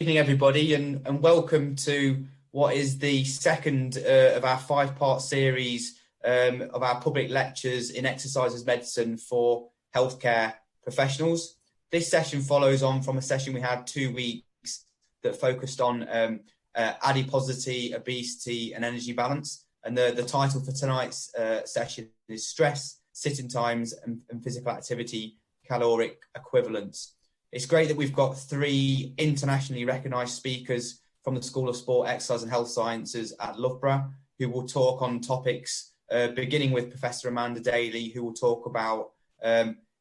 evening, everybody, and welcome to what is the second of our 5-part series of our public lectures in exercise medicine for healthcare professionals. This session follows on from a session we had 2 weeks that focused on adiposity, obesity and energy balance. And the title for tonight's session is Stress, Sitting Times and Physical Activity Caloric Equivalence. It's great that we've got 3 internationally recognised speakers from the School of Sport, Exercise and Health Sciences at Loughborough who will talk on topics beginning with Professor Amanda Daley, who will talk about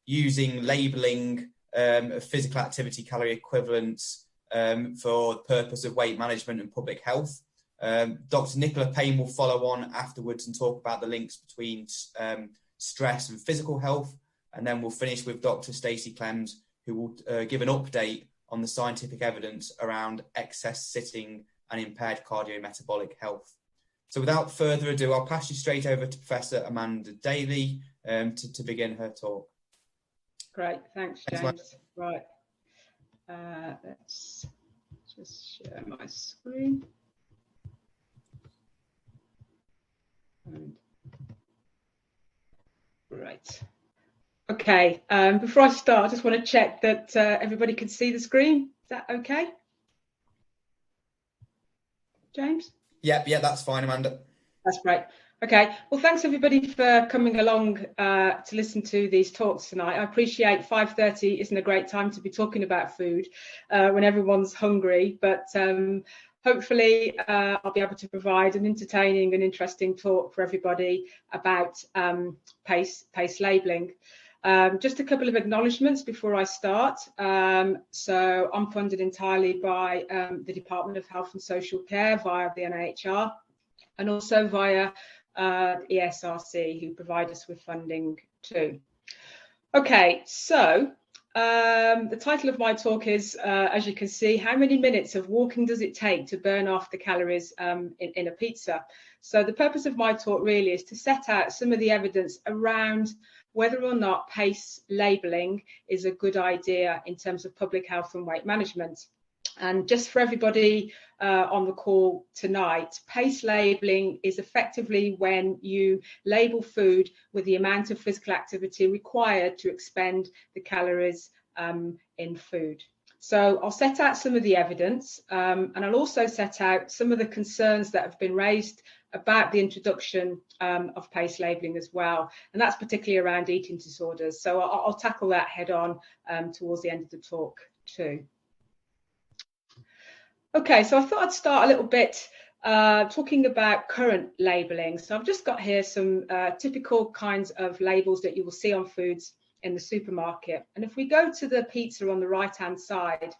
using labelling of physical activity calorie equivalents for the purpose of weight management and public health. Dr. Nicola Paine will follow on afterwards and talk about the links between stress and physical health. And then we'll finish with Dr. Stacy Clemes, who will give an update on the scientific evidence around excess sitting and impaired cardiometabolic health. So without further ado, I'll pass you straight over to Professor Amanda Daley to begin her talk. Great, thanks, James. Right, let's just share my screen. Great. Okay, before I start, I just want to check that everybody can see the screen. Is that okay? James? Yeah, that's fine, Amanda. That's great. Okay, well, thanks everybody for coming along to listen to these talks tonight. I appreciate 5:30 isn't a great time to be talking about food when everyone's hungry, but hopefully I'll be able to provide an entertaining and interesting talk for everybody about PACE labelling. Just a couple of acknowledgements before I start. So I'm funded entirely by the Department of Health and Social Care via the NHR and also via ESRC, who provide us with funding too. Okay, so the title of my talk is, as you can see, how many minutes of walking does it take to burn off the calories in a pizza? So the purpose of my talk really is to set out some of the evidence around whether or not PACE labelling is a good idea in terms of public health and weight management. And just for everybody on the call tonight, PACE labelling is effectively when you label food with the amount of physical activity required to expend the calories in food. So I'll set out some of the evidence and I'll also set out some of the concerns that have been raised about the introduction of PACE labelling as well, and that's particularly around eating disorders. So I'll tackle that head on towards the end of the talk too. Okay, so I thought I'd start a little bit talking about current labelling. So I've just got here some typical kinds of labels that you will see on foods in the supermarket. And if we go to the pizza on the right-hand side,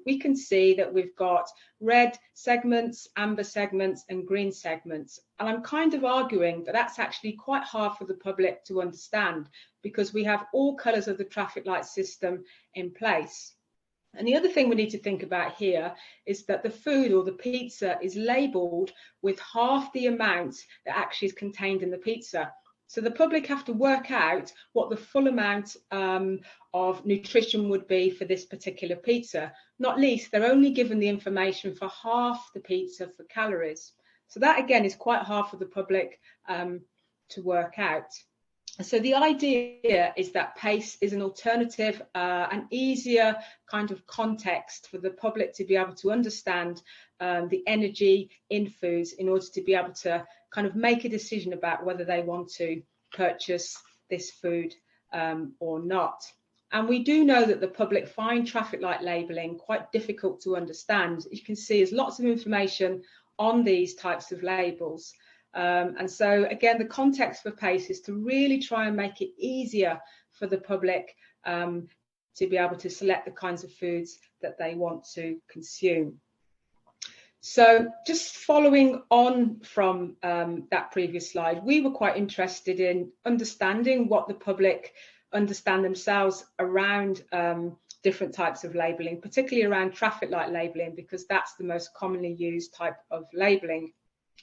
we can see that we've got red segments, amber segments and green segments. And I'm kind of arguing that that's actually quite hard for the public to understand because we have all colours of the traffic light system in place. And the other thing we need to think about here is that the food or the pizza is labelled with half the amount that actually is contained in the pizza. So the public have to work out what the full amount of nutrition would be for this particular pizza. Not least, they're only given the information for half the pizza for calories. So that, again, is quite hard for the public to work out. So the idea is that PACE is an alternative, an easier kind of context for the public to be able to understand the energy in foods in order to be able to kind of make a decision about whether they want to purchase this food or not. And we do know that the public find traffic light labelling quite difficult to understand. You can see there's lots of information on these types of labels. And so, again, the context for PACE is to really try and make it easier for the public to be able to select the kinds of foods that they want to consume. So just following on from that previous slide, we were quite interested in understanding what the public understand themselves around different types of labelling, particularly around traffic light labelling, because that's the most commonly used type of labelling.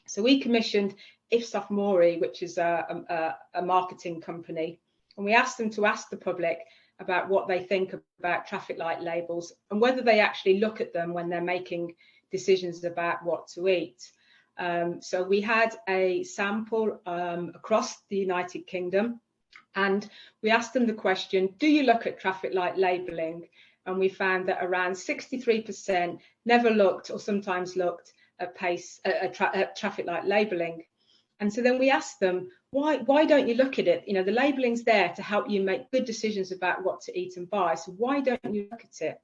So we commissioned Ipsos Mori, which is a marketing company, and we asked them to ask the public about what they think about traffic light labels and whether they actually look at them when they're making decisions about what to eat. So we had a sample across the United Kingdom, and we asked them the question, do you look at traffic light labelling? And we found that around 63% never looked or sometimes looked at traffic light labelling. And so then we asked them, why don't you look at it? You know, the labelling's there to help you make good decisions about what to eat and buy. So why don't you look at it?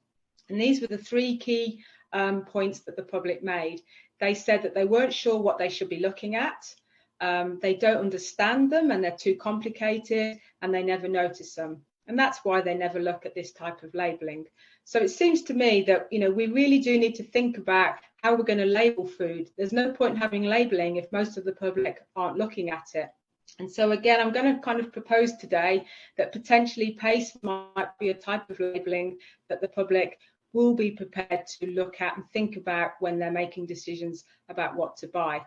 And these were the three key points that the public made. They said that they weren't sure what they should be looking at. They don't understand them and they're too complicated and they never notice them. And that's why they never look at this type of labelling. So it seems to me that, you know, we really do need to think about how we're going to label food. There's no point in having labelling if most of the public aren't looking at it. And so again, I'm going to kind of propose today that potentially PACE might be a type of labelling that the public will be prepared to look at and think about when they're making decisions about what to buy.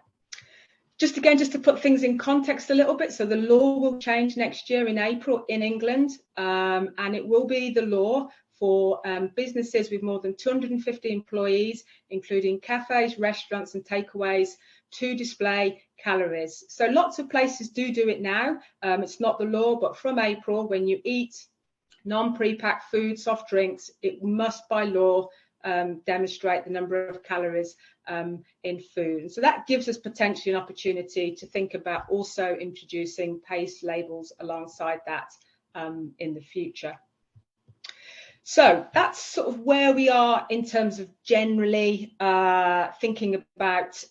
Just to put things in context a little bit, so the law will change next year in April in England, and it will be the law for businesses with more than 250 employees, including cafes, restaurants and takeaways, to display calories. So lots of places do it now. It's not the law, but from April, when you eat non-pre-packed food, soft drinks, it must by law demonstrate the number of calories in food. So that gives us potentially an opportunity to think about also introducing PACE labels alongside that in the future. So that's sort of where we are in terms of generally thinking about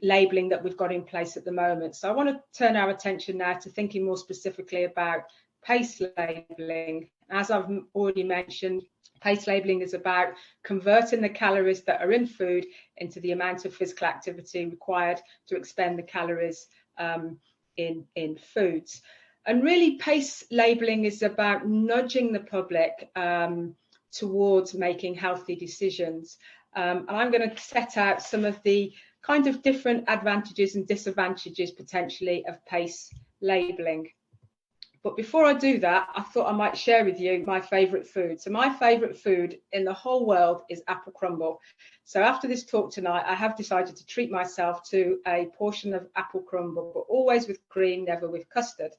labelling that we've got in place at the moment. So I want to turn our attention now to thinking more specifically about PACE labelling. As I've already mentioned, PACE labelling is about converting the calories that are in food into the amount of physical activity required to expend the calories in foods. And really, PACE labelling is about nudging the public towards making healthy decisions. And I'm going to set out some of the kind of different advantages and disadvantages potentially of PACE labelling. But before I do that, I thought I might share with you my favourite food. So my favourite food in the whole world is apple crumble. So after this talk tonight, I have decided to treat myself to a portion of apple crumble, but always with cream, never with custard.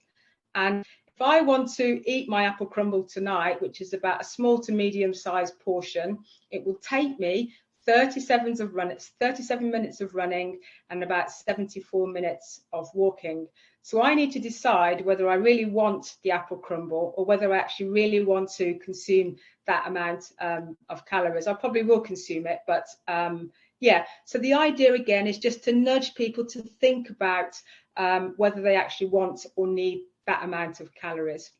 And if I want to eat my apple crumble tonight, which is about a small to medium-sized portion, it will take me 37 minutes of running and about 74 minutes of walking. So I need to decide whether I really want the apple crumble or whether I actually really want to consume that amount of calories. I probably will consume it, but yeah. So the idea again is just to nudge people to think about whether they actually want or need that amount of calories.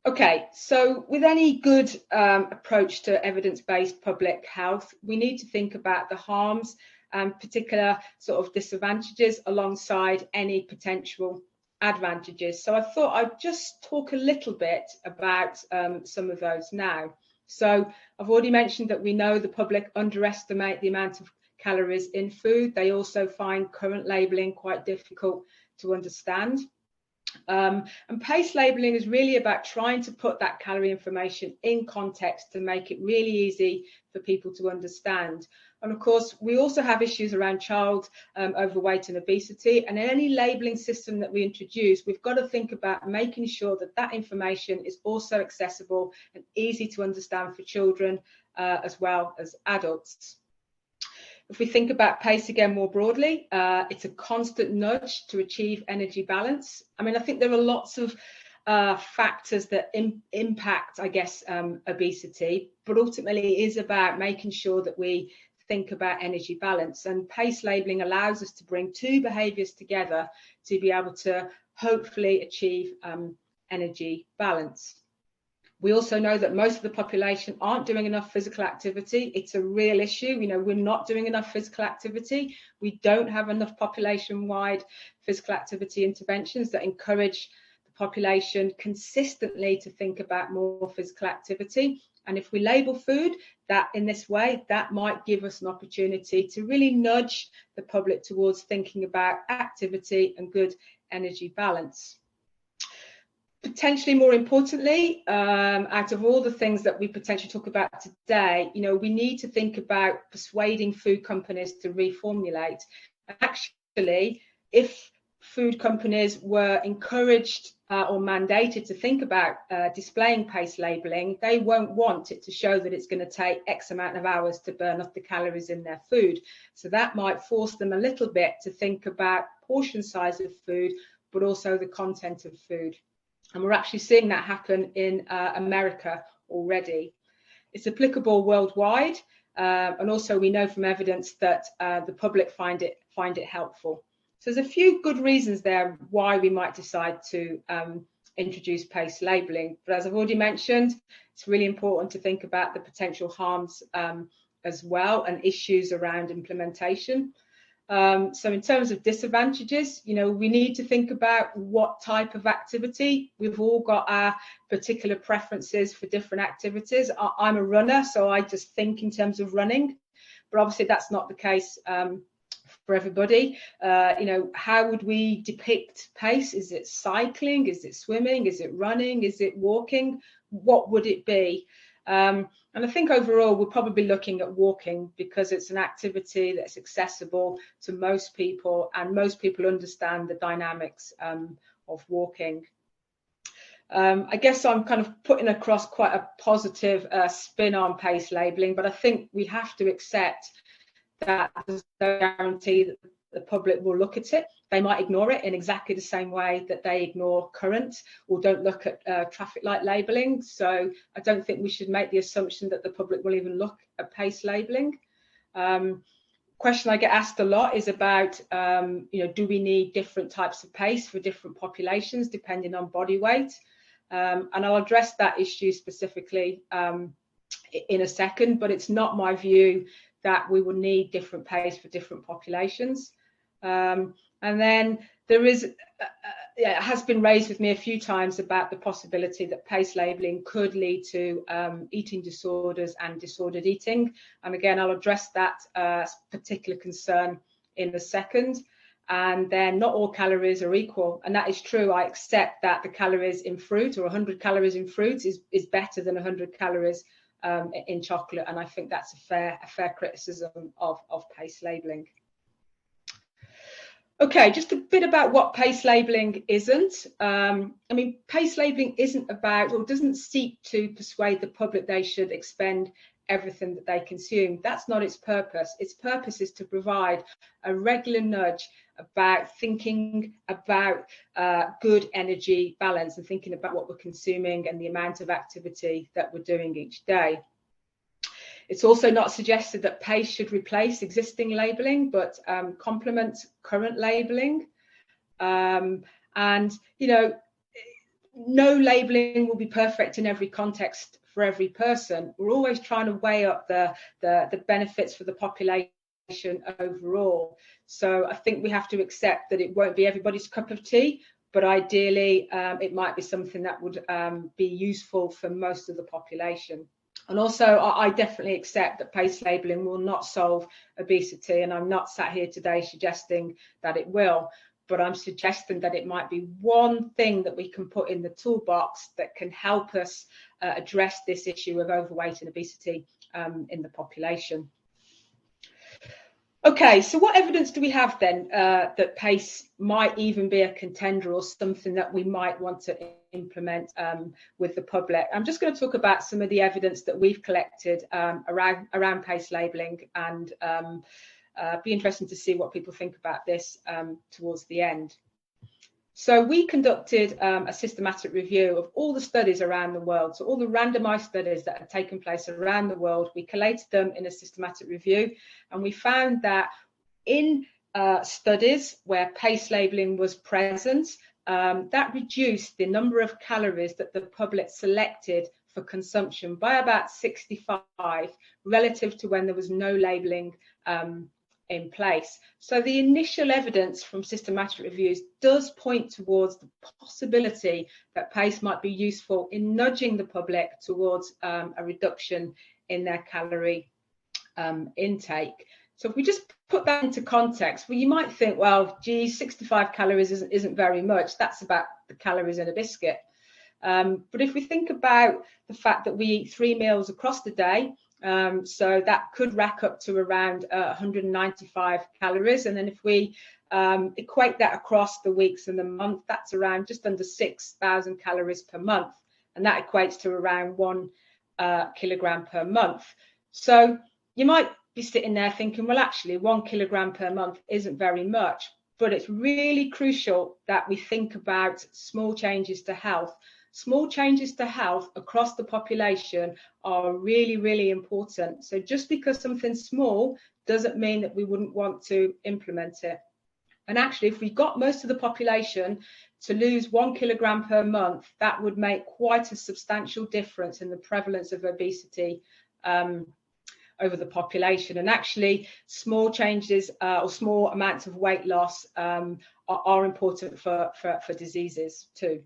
Okay, so with any good approach to evidence-based public health, we need to think about the harms and particular sort of disadvantages alongside any potential advantages. So I thought I'd just talk a little bit about some of those now. So I've already mentioned that we know the public underestimate the amount of calories in food. They also find current labelling quite difficult to understand. And PACE labelling is really about trying to put that calorie information in context to make it really easy for people to understand. And of course, we also have issues around child overweight and obesity. And in any labelling system that we introduce, we've got to think about making sure that that information is also accessible and easy to understand for children as well as adults. If we think about PACE again more broadly, it's a constant nudge to achieve energy balance. I mean, I think there are lots of factors that impact, I guess, obesity, but ultimately it is about making sure that we think about energy balance. And PACE labelling allows us to bring two behaviours together to be able to hopefully achieve energy balance. We also know that most of the population aren't doing enough physical activity. It's a real issue. You know, we're not doing enough physical activity. We don't have enough population-wide physical activity interventions that encourage the population consistently to think about more physical activity. And if we label food that in this way, that might give us an opportunity to really nudge the public towards thinking about activity and good energy balance. potentially more importantly, out of all the things that we potentially talk about today, we need to think about persuading food companies to reformulate. Actually, if food companies were encouraged or mandated to think about displaying PACE labelling, they won't want it to show that it's going to take X amount of hours to burn off the calories in their food. So that might force them a little bit to think about portion size of food, but also the content of food. And we're actually seeing that happen in America already. It's applicable worldwide, and also we know from evidence that the public find it helpful. So there's a few good reasons there why we might decide to introduce PACE labelling. But as I've already mentioned, it's really important to think about the potential harms as well, and issues around implementation. So in terms of disadvantages, we need to think about what type of activity. We've all got our particular preferences for different activities. I'm a runner, so I just think in terms of running, but obviously that's not the case for everybody. How would we depict PACE? Is it cycling? Is it swimming? Is it running? Is it walking? What would it be? And I think overall we're probably looking at walking, because it's an activity that's accessible to most people, and most people understand the dynamics of walking. I guess I'm kind of putting across quite a positive spin on PACE labelling, but I think we have to accept that there's no guarantee that the public will look at it. They might ignore it in exactly the same way that they ignore current or don't look at traffic light labelling. So I don't think we should make the assumption that the public will even look at PACE labelling. Question I get asked a lot is about, do we need different types of PACE for different populations depending on body weight? And I'll address that issue specifically in a second, but it's not my view that we will need different PACE for different populations. And then there is, it has been raised with me a few times about the possibility that PACE labelling could lead to eating disorders and disordered eating. And again, I'll address that particular concern in a second. And then not all calories are equal. And that is true. I accept that the calories in fruit, or 100 calories in fruit, is better than 100 calories in chocolate, and I think that's a fair criticism of PACE labelling. Okay, just a bit about what PACE labelling isn't. PACE labelling isn't about, or doesn't seek to persuade the public they should expend everything that they consume. That's not its purpose. Its purpose is to provide a regular nudge about thinking about good energy balance, and thinking about what we're consuming and the amount of activity that we're doing each day. It's also not suggested that PACE should replace existing labelling, but complement current labelling. No labelling will be perfect in every context for every person. We're always trying to weigh up the benefits for the population overall. So I think we have to accept that it won't be everybody's cup of tea, but ideally it might be something that would be useful for most of the population. And also I definitely accept that PACE labelling will not solve obesity, and I'm not sat here today suggesting that it will, but I'm suggesting that it might be one thing that we can put in the toolbox that can help us address this issue of overweight and obesity in the population. Okay, so what evidence do we have then that PACE might even be a contender or something that we might want to implement with the public? I'm just going to talk about some of the evidence that we've collected around PACE labelling, and be interesting to see what people think about this towards the end. So we conducted a systematic review of all the studies around the world. So all the randomized studies that have taken place around the world, we collated them in a systematic review, and we found that in studies where PACE labelling was present, that reduced the number of calories that the public selected for consumption by about 65 relative to when there was no labelling in place. So the initial evidence from systematic reviews does point towards the possibility that PACE might be useful in nudging the public towards a reduction in their calorie intake. So if we just put that into context, well, you might think, well, gee, 65 calories isn't very much. That's about the calories in a biscuit. But if we think about the fact that we eat 3 meals across the day, so that could rack up to around 195 calories. And then if we equate that across the weeks and the month, that's around just under 6,000 calories per month. And that equates to around 1 kilogram per month. So you might be sitting there thinking, well, actually 1 kilogram per month isn't very much, but it's really crucial that we think about small changes to health. Small changes to health across the population are really, really important. So just because something's small doesn't mean that we wouldn't want to implement it. And actually, if we got most of the population to lose 1 kilogram per month, that would make quite a substantial difference in the prevalence of obesity over the population. And actually, small changes or small amounts of weight loss are important for diseases too.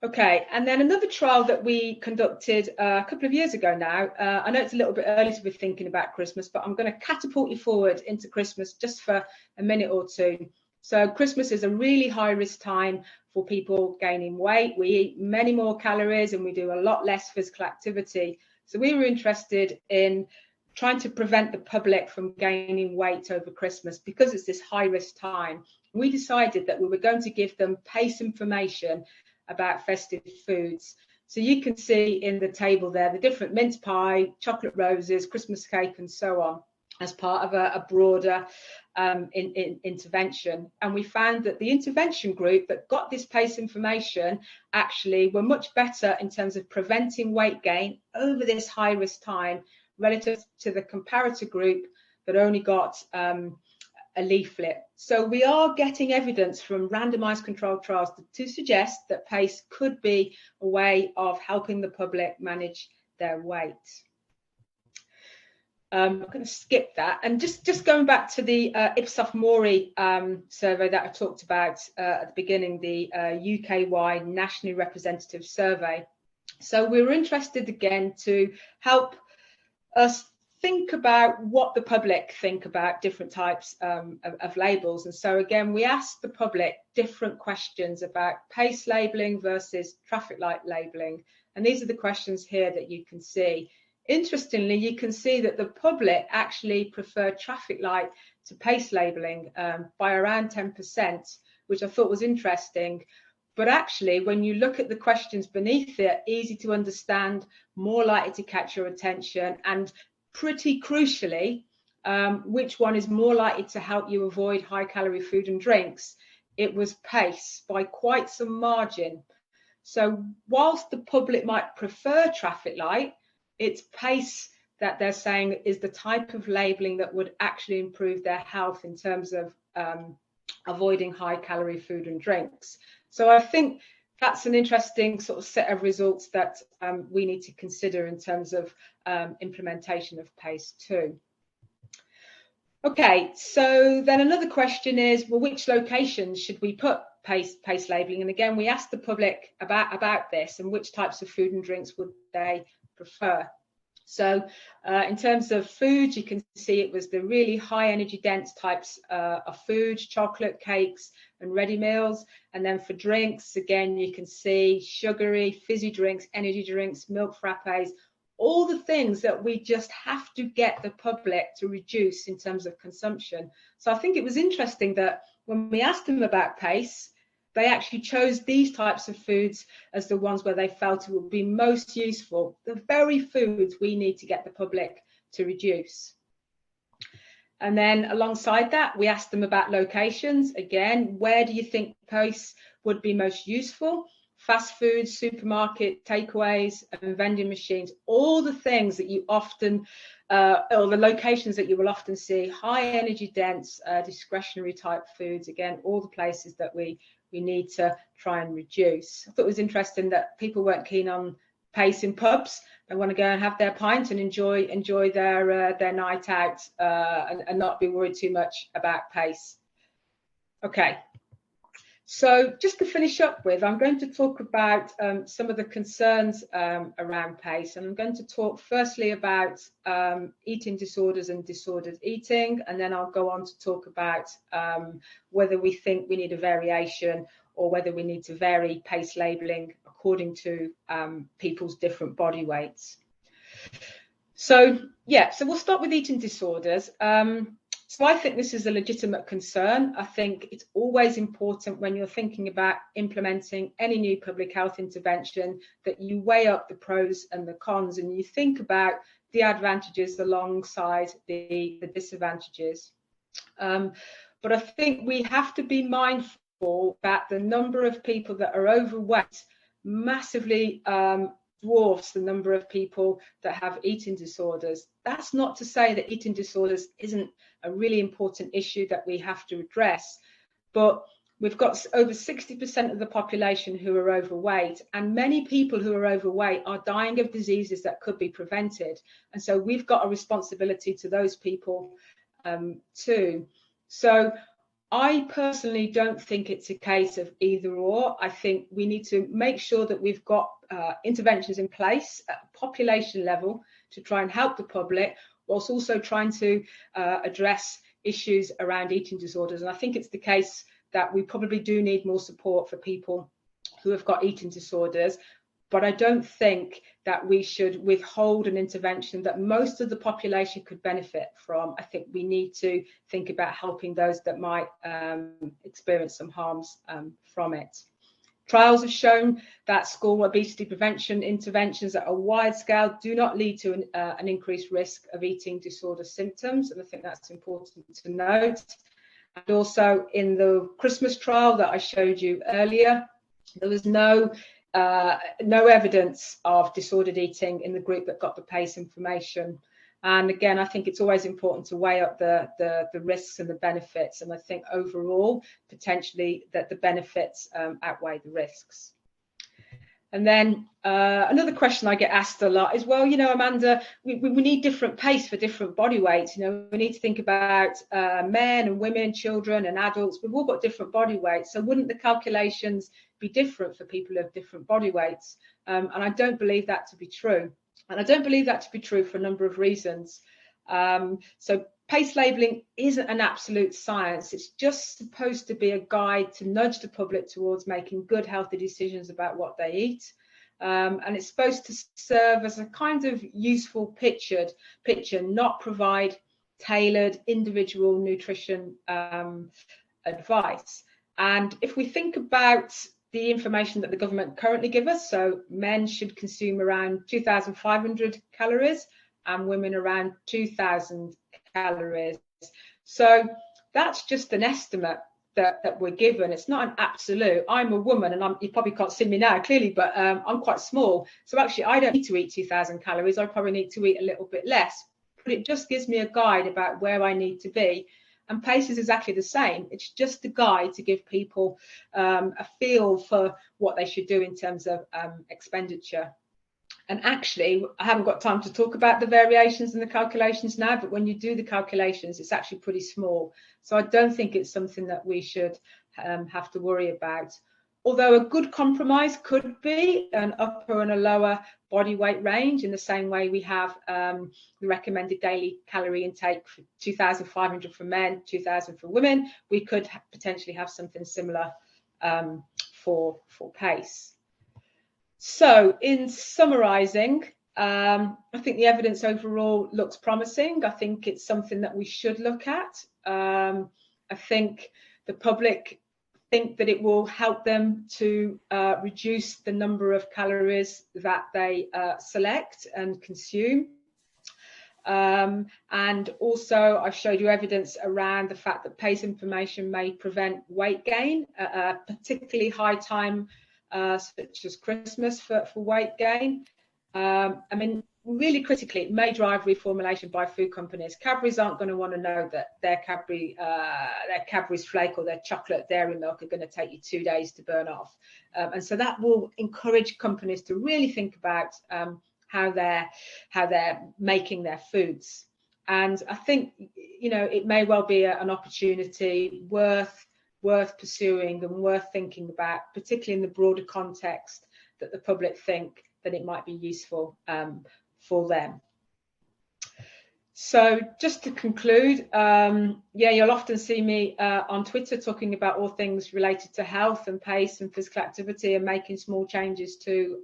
Okay, and then another trial that we conducted a couple of years ago now. I know it's a little bit early to be thinking about Christmas, but I'm going to catapult you forward into Christmas just for a minute or two. So Christmas is a really high risk time for people gaining weight. We eat many more calories and we do a lot less physical activity. So we were interested in trying to prevent the public from gaining weight over Christmas because it's this high risk time. We decided that we were going to give them PACE information about festive foods. So you can see in the table there the different mince pie, chocolate roses, Christmas cake and so on as part of a broader intervention. And we found that the intervention group that got this PACE information actually were much better in terms of preventing weight gain over this high risk time relative to the comparator group that only got a leaflet. So we are getting evidence from randomized controlled trials to suggest that PACE could be a way of helping the public manage their weight. I'm going to skip that and just going back to the Ipsos Mori survey that I talked about at the beginning, the UK-wide nationally representative survey. So we were interested again to help us think about what the public think about different types of labels. And so again, we asked the public different questions about PACE labelling versus traffic light labelling. And these are the questions here that you can see. Interestingly, you can see that the public actually prefer traffic light to PACE labelling by around 10%, which I thought was interesting. But actually, when you look at the questions beneath it, easy to understand, more likely to catch your attention, and pretty crucially, which one is more likely to help you avoid high-calorie food and drinks? It was PACE by quite some margin. So whilst the public might prefer traffic light, it's PACE that they're saying is the type of labelling that would actually improve their health in terms of avoiding high-calorie food and drinks. So I think that's an interesting sort of set of results that we need to consider in terms of implementation of PACE too. Okay, so then another question is, well, which locations should we put PACE labelling? And again, we asked the public about this and which types of food and drinks would they prefer. So in terms of foods, you can see it was the really high energy dense types of foods, chocolate, cakes and ready meals. And then for drinks, again, you can see sugary, fizzy drinks, energy drinks, milk frappes, all the things that we just have to get the public to reduce in terms of consumption. So I think it was interesting that when we asked them about PACE, they actually chose these types of foods as the ones where they felt it would be most useful, the very foods we need to get the public to reduce. And then alongside that, we asked them about locations. Again, where do you think PACE would be most useful? Fast food, supermarket, takeaways, and vending machines, all the things that you often, or the locations that you will often see, high energy dense, discretionary type foods, again, all the places that we need to try and reduce. I thought it was interesting that people weren't keen on PACE in pubs. They want to go and have their pint and enjoy their night out and not be worried too much about PACE. Okay. So just to finish up with, I'm going to talk about some of the concerns around PACE, and I'm going to talk firstly about eating disorders and disordered eating, and then I'll go on to talk about whether we think we need a variation or whether we need to vary PACE labelling according to people's different body weights. So we'll start with eating disorders. So I think this is a legitimate concern. I think it's always important when you're thinking about implementing any new public health intervention that you weigh up the pros and the cons, and you think about the advantages alongside the disadvantages. But I think we have to be mindful that the number of people that are overweight massively dwarfs the number of people that have eating disorders. That's not to say that eating disorders isn't a really important issue that we have to address, but we've got over 60% of the population who are overweight, and many people who are overweight are dying of diseases that could be prevented. And so we've got a responsibility to those people too. So I personally don't think it's a case of either or. I think we need to make sure that we've got interventions in place at a population level to try and help the public, whilst also trying to address issues around eating disorders. And I think it's the case that we probably do need more support for people who have got eating disorders. But I don't think that we should withhold an intervention that most of the population could benefit from. I think we need to think about helping those that might experience some harms from it. Trials have shown that school obesity prevention interventions at a wide scale do not lead to an increased risk of eating disorder symptoms, and I think that's important to note. And also in the Christmas trial that I showed you earlier, there was no evidence of disordered eating in the group that got the PACE information. And again, I think it's always important to weigh up the risks and the benefits. And I think overall, potentially, that the benefits outweigh the risks. And then another question I get asked a lot is, well, you know, Amanda, we need different PACE for different body weights. You know, we need to think about men and women, children and adults. We've all got different body weights. So wouldn't the calculations be different for people who have different body weights? And I don't believe that to be true. And I don't believe that to be true for a number of reasons. So PACE labelling isn't an absolute science. It's just supposed to be a guide to nudge the public towards making good, healthy decisions about what they eat. And it's supposed to serve as a kind of useful picture, not provide tailored individual nutrition advice. And if we think about the information that the government currently give us, so men should consume around 2,500 calories and women around 2,000 calories. So that's just an estimate that we're given. It's not an absolute. I'm a woman, and you probably can't see me now clearly, but I'm quite small. So actually I don't need to eat 2,000 calories. I probably need to eat a little bit less, but it just gives me a guide about where I need to be. And PACE is exactly the same. It's just a guide to give people a feel for what they should do in terms of expenditure. And actually, I haven't got time to talk about the variations in the calculations now, but when you do the calculations, it's actually pretty small. So I don't think it's something that we should have to worry about. Although a good compromise could be an upper and a lower body weight range, in the same way we have the recommended daily calorie intake for 2,500 for men, 2,000 for women. We could potentially have something similar for PACE. So in summarising, I think the evidence overall looks promising. I think it's something that we should look at. I think the public think that it will help them to reduce the number of calories that they select and consume. And also I've showed you evidence around the fact that PACE information may prevent weight gain, particularly high time such as Christmas for weight gain. I mean, really critically, it may drive reformulation by food companies. Cadbury's aren't going to want to know that their Cadbury's flake or their chocolate dairy milk are going to take you 2 days to burn off. And so that will encourage companies to really think about how they're making their foods. And I think, you know, it may well be an opportunity worth pursuing and worth thinking about, particularly in the broader context that the public think that it might be useful for them. So just to conclude, you'll often see me on Twitter talking about all things related to health and pace and physical activity and making small changes to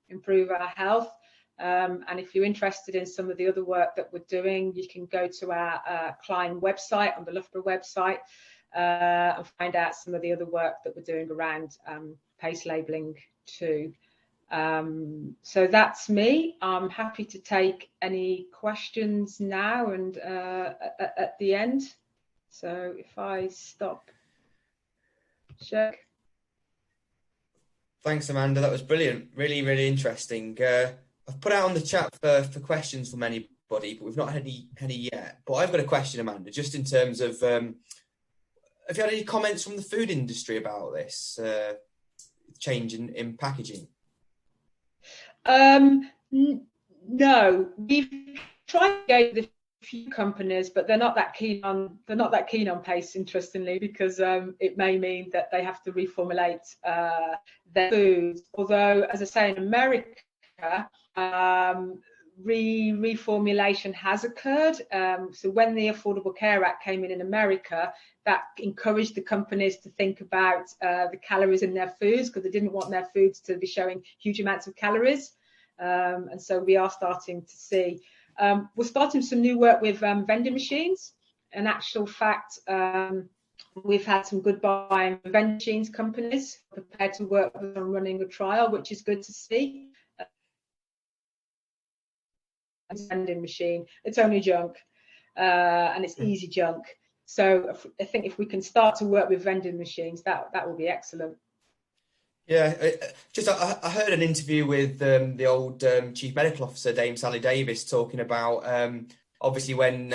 improve our health. And if you're interested in some of the other work that we're doing, you can go to our Climb website on the Loughborough website and find out some of the other work that we're doing around pace labelling too. So that's me. I'm happy to take any questions now and at the end. So if I stop. Sure. Thanks, Amanda. That was brilliant. Really, really interesting. I've put out on the chat for questions from anybody, but we've not had any yet. But I've got a question, Amanda, just in terms of, have you had any comments from the food industry about this change in packaging? No, we've tried to engage with a few companies, but they're not that keen on pace, interestingly, because it may mean that they have to reformulate their foods. Although, as I say, in America, reformulation has occurred. So when the Affordable Care Act came in America, that encouraged the companies to think about the calories in their foods, because they didn't want their foods to be showing huge amounts of calories. And so we are starting to see. We're starting some new work with vending machines. In actual fact, we've had some good buying vending machines companies prepared to work with on running a trial, which is good to see. Vending machine, it's only junk, and it's easy junk. So I think if we can start to work with vending machines, that will be excellent. Yeah, I heard an interview with the old Chief Medical Officer, Dame Sally Davis, talking about obviously when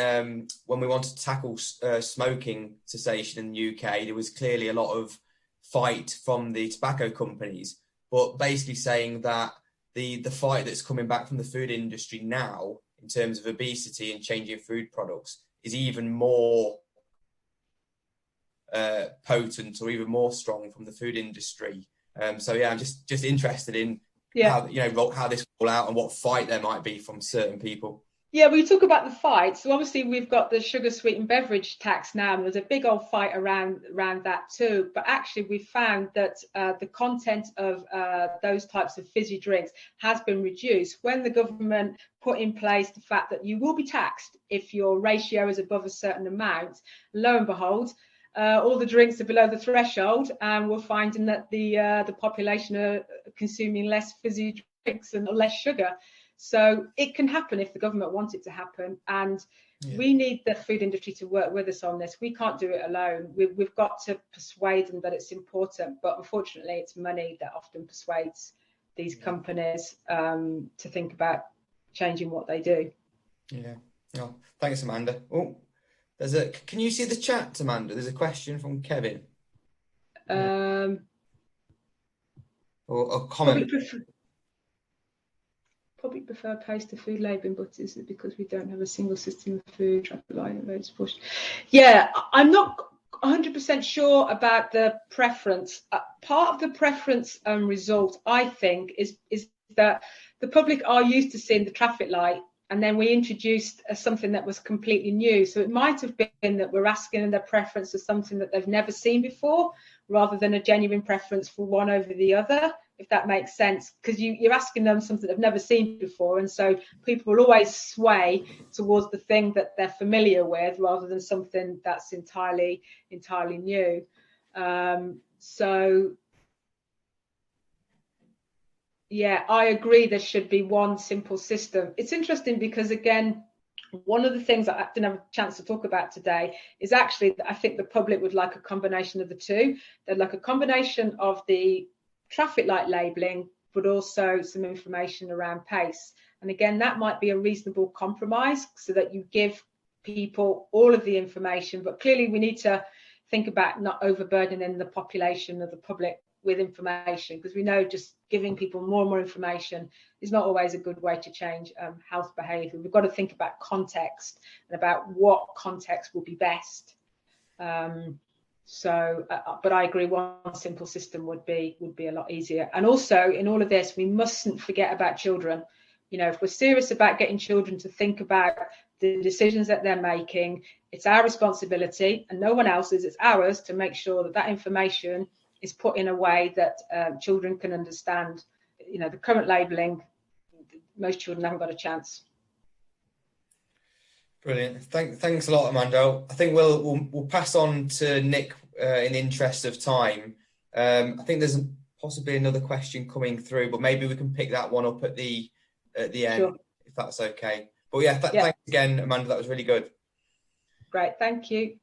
we wanted to tackle smoking cessation in the UK, there was clearly a lot of fight from the tobacco companies, but basically saying that the fight that's coming back from the food industry now in terms of obesity and changing food products is even more potent or even more strong from the food industry. So yeah, I'm just interested in how this will roll out and what fight there might be from certain people. Yeah, we talk about the fight. So obviously we've got the sugar sweetened beverage tax now, and there's a big old fight around that too. But actually we found that the content of those types of fizzy drinks has been reduced when the government put in place the fact that you will be taxed if your ratio is above a certain amount. Lo and behold, all the drinks are below the threshold, and we're finding that the population are consuming less fizzy drinks and less sugar. So it can happen if the government wants it to happen, and we need the food industry to work with us on this. We can't do it alone. We've got to persuade them that it's important, but unfortunately it's money that often persuades these companies to think about changing what they do. Yeah. Oh, thanks, Amanda. Oh, can you see the chat, Amanda? There's a question from Kevin. Or a comment. Probably prefer pace to food labelling, but is it because we don't have a single system of food traffic light and roads pushed? Yeah, I'm not 100% sure about the preference. Part of the preference result, I think, is that the public are used to seeing the traffic light, and then we introduced something that was completely new. So it might have been that we're asking their preference for something that they've never seen before, rather than a genuine preference for one over the other, if that makes sense, because you're asking them something they've never seen before, and so people will always sway towards the thing that they're familiar with rather than something that's entirely new. So yeah, I agree there should be one simple system. It's interesting because, again, one of the things that I didn't have a chance to talk about today is actually that I think the public would like a combination of the two. They'd like a combination of the traffic light labelling, but also some information around pace. And again, that might be a reasonable compromise so that you give people all of the information, but clearly we need to think about not overburdening the population of the public with information, because we know just giving people more and more information is not always a good way to change health behaviour. We've got to think about context and about what context will be best. But I agree, one simple system would be a lot easier. And also in all of this, we mustn't forget about children. You know, if we're serious about getting children to think about the decisions that they're making, it's our responsibility and no one else's, it's ours to make sure that that information is put in a way that children can understand. You know, the current labelling, most children haven't got a chance. Brilliant. Thanks a lot, Amanda. I think we'll pass on to Nick in the interest of time. I think there's possibly another question coming through, but maybe we can pick that one up at the end, sure, if that's okay. But yeah, thanks again, Amanda. That was really good. Great, thank you.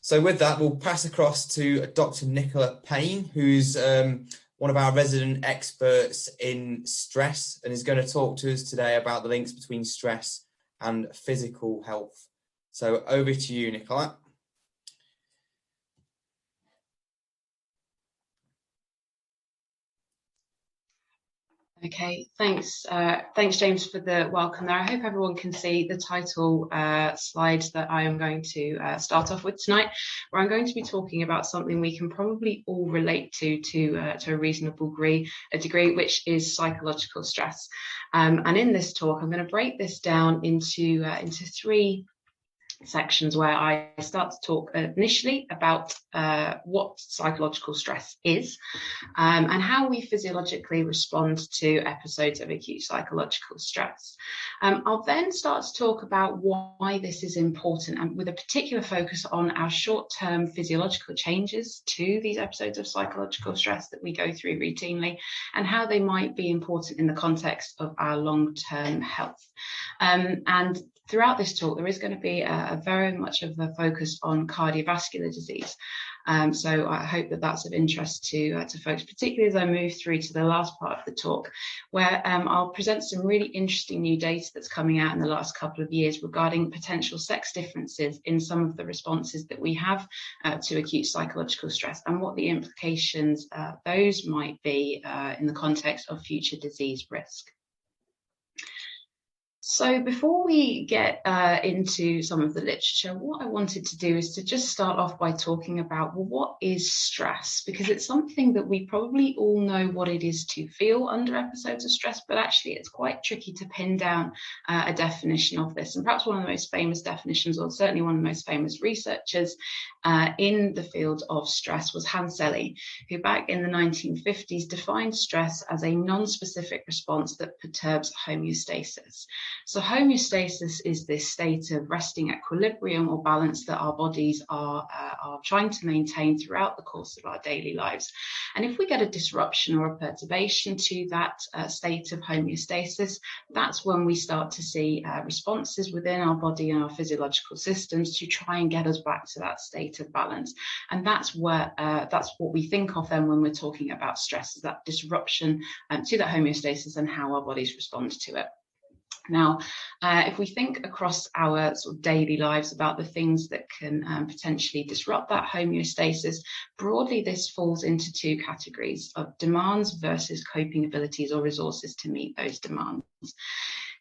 So with that, we'll pass across to Dr. Nicola Paine, who's one of our resident experts in stress and is going to talk to us today about the links between stress and physical health. So over to you, Nicola. Okay, thanks James for the welcome there. I hope everyone can see the title slide that I am going to start off with tonight, where I'm going to be talking about something we can probably all relate to a reasonable degree, which is psychological stress. And in this talk, I'm going to break this down into three sections where I start to talk initially about what psychological stress is and how we physiologically respond to episodes of acute psychological stress. I'll then start to talk about why this is important, and with a particular focus on our short-term physiological changes to these episodes of psychological stress that we go through routinely, and how they might be important in the context of our long-term health. And throughout this talk, there is going to be a very much of a focus on cardiovascular disease. So I hope that that's of interest to folks, particularly as I move through to the last part of the talk, where I'll present some really interesting new data that's coming out in the last couple of years regarding potential sex differences in some of the responses that we have to acute psychological stress, and what the implications those might be in the context of future disease risk. So before we get into some of the literature, what I wanted to do is to just start off by talking about, well, what is stress? Because it's something that we probably all know what it is to feel under episodes of stress, but actually it's quite tricky to pin down a definition of this. And perhaps one of the most famous definitions, or certainly one of the most famous researchers in the field of stress, was Hans Selye, who back in the 1950s defined stress as a non-specific response that perturbs homeostasis. So homeostasis is this state of resting equilibrium or balance that our bodies are trying to maintain throughout the course of our daily lives. And if we get a disruption or a perturbation to that state of homeostasis, that's when we start to see responses within our body and our physiological systems to try and get us back to that state of balance. And that's what we think of then when we're talking about stress, is that disruption to that homeostasis and how our bodies respond to it. Now, if we think across our sort of daily lives about the things that can potentially disrupt that homeostasis, broadly this falls into two categories of demands versus coping abilities or resources to meet those demands.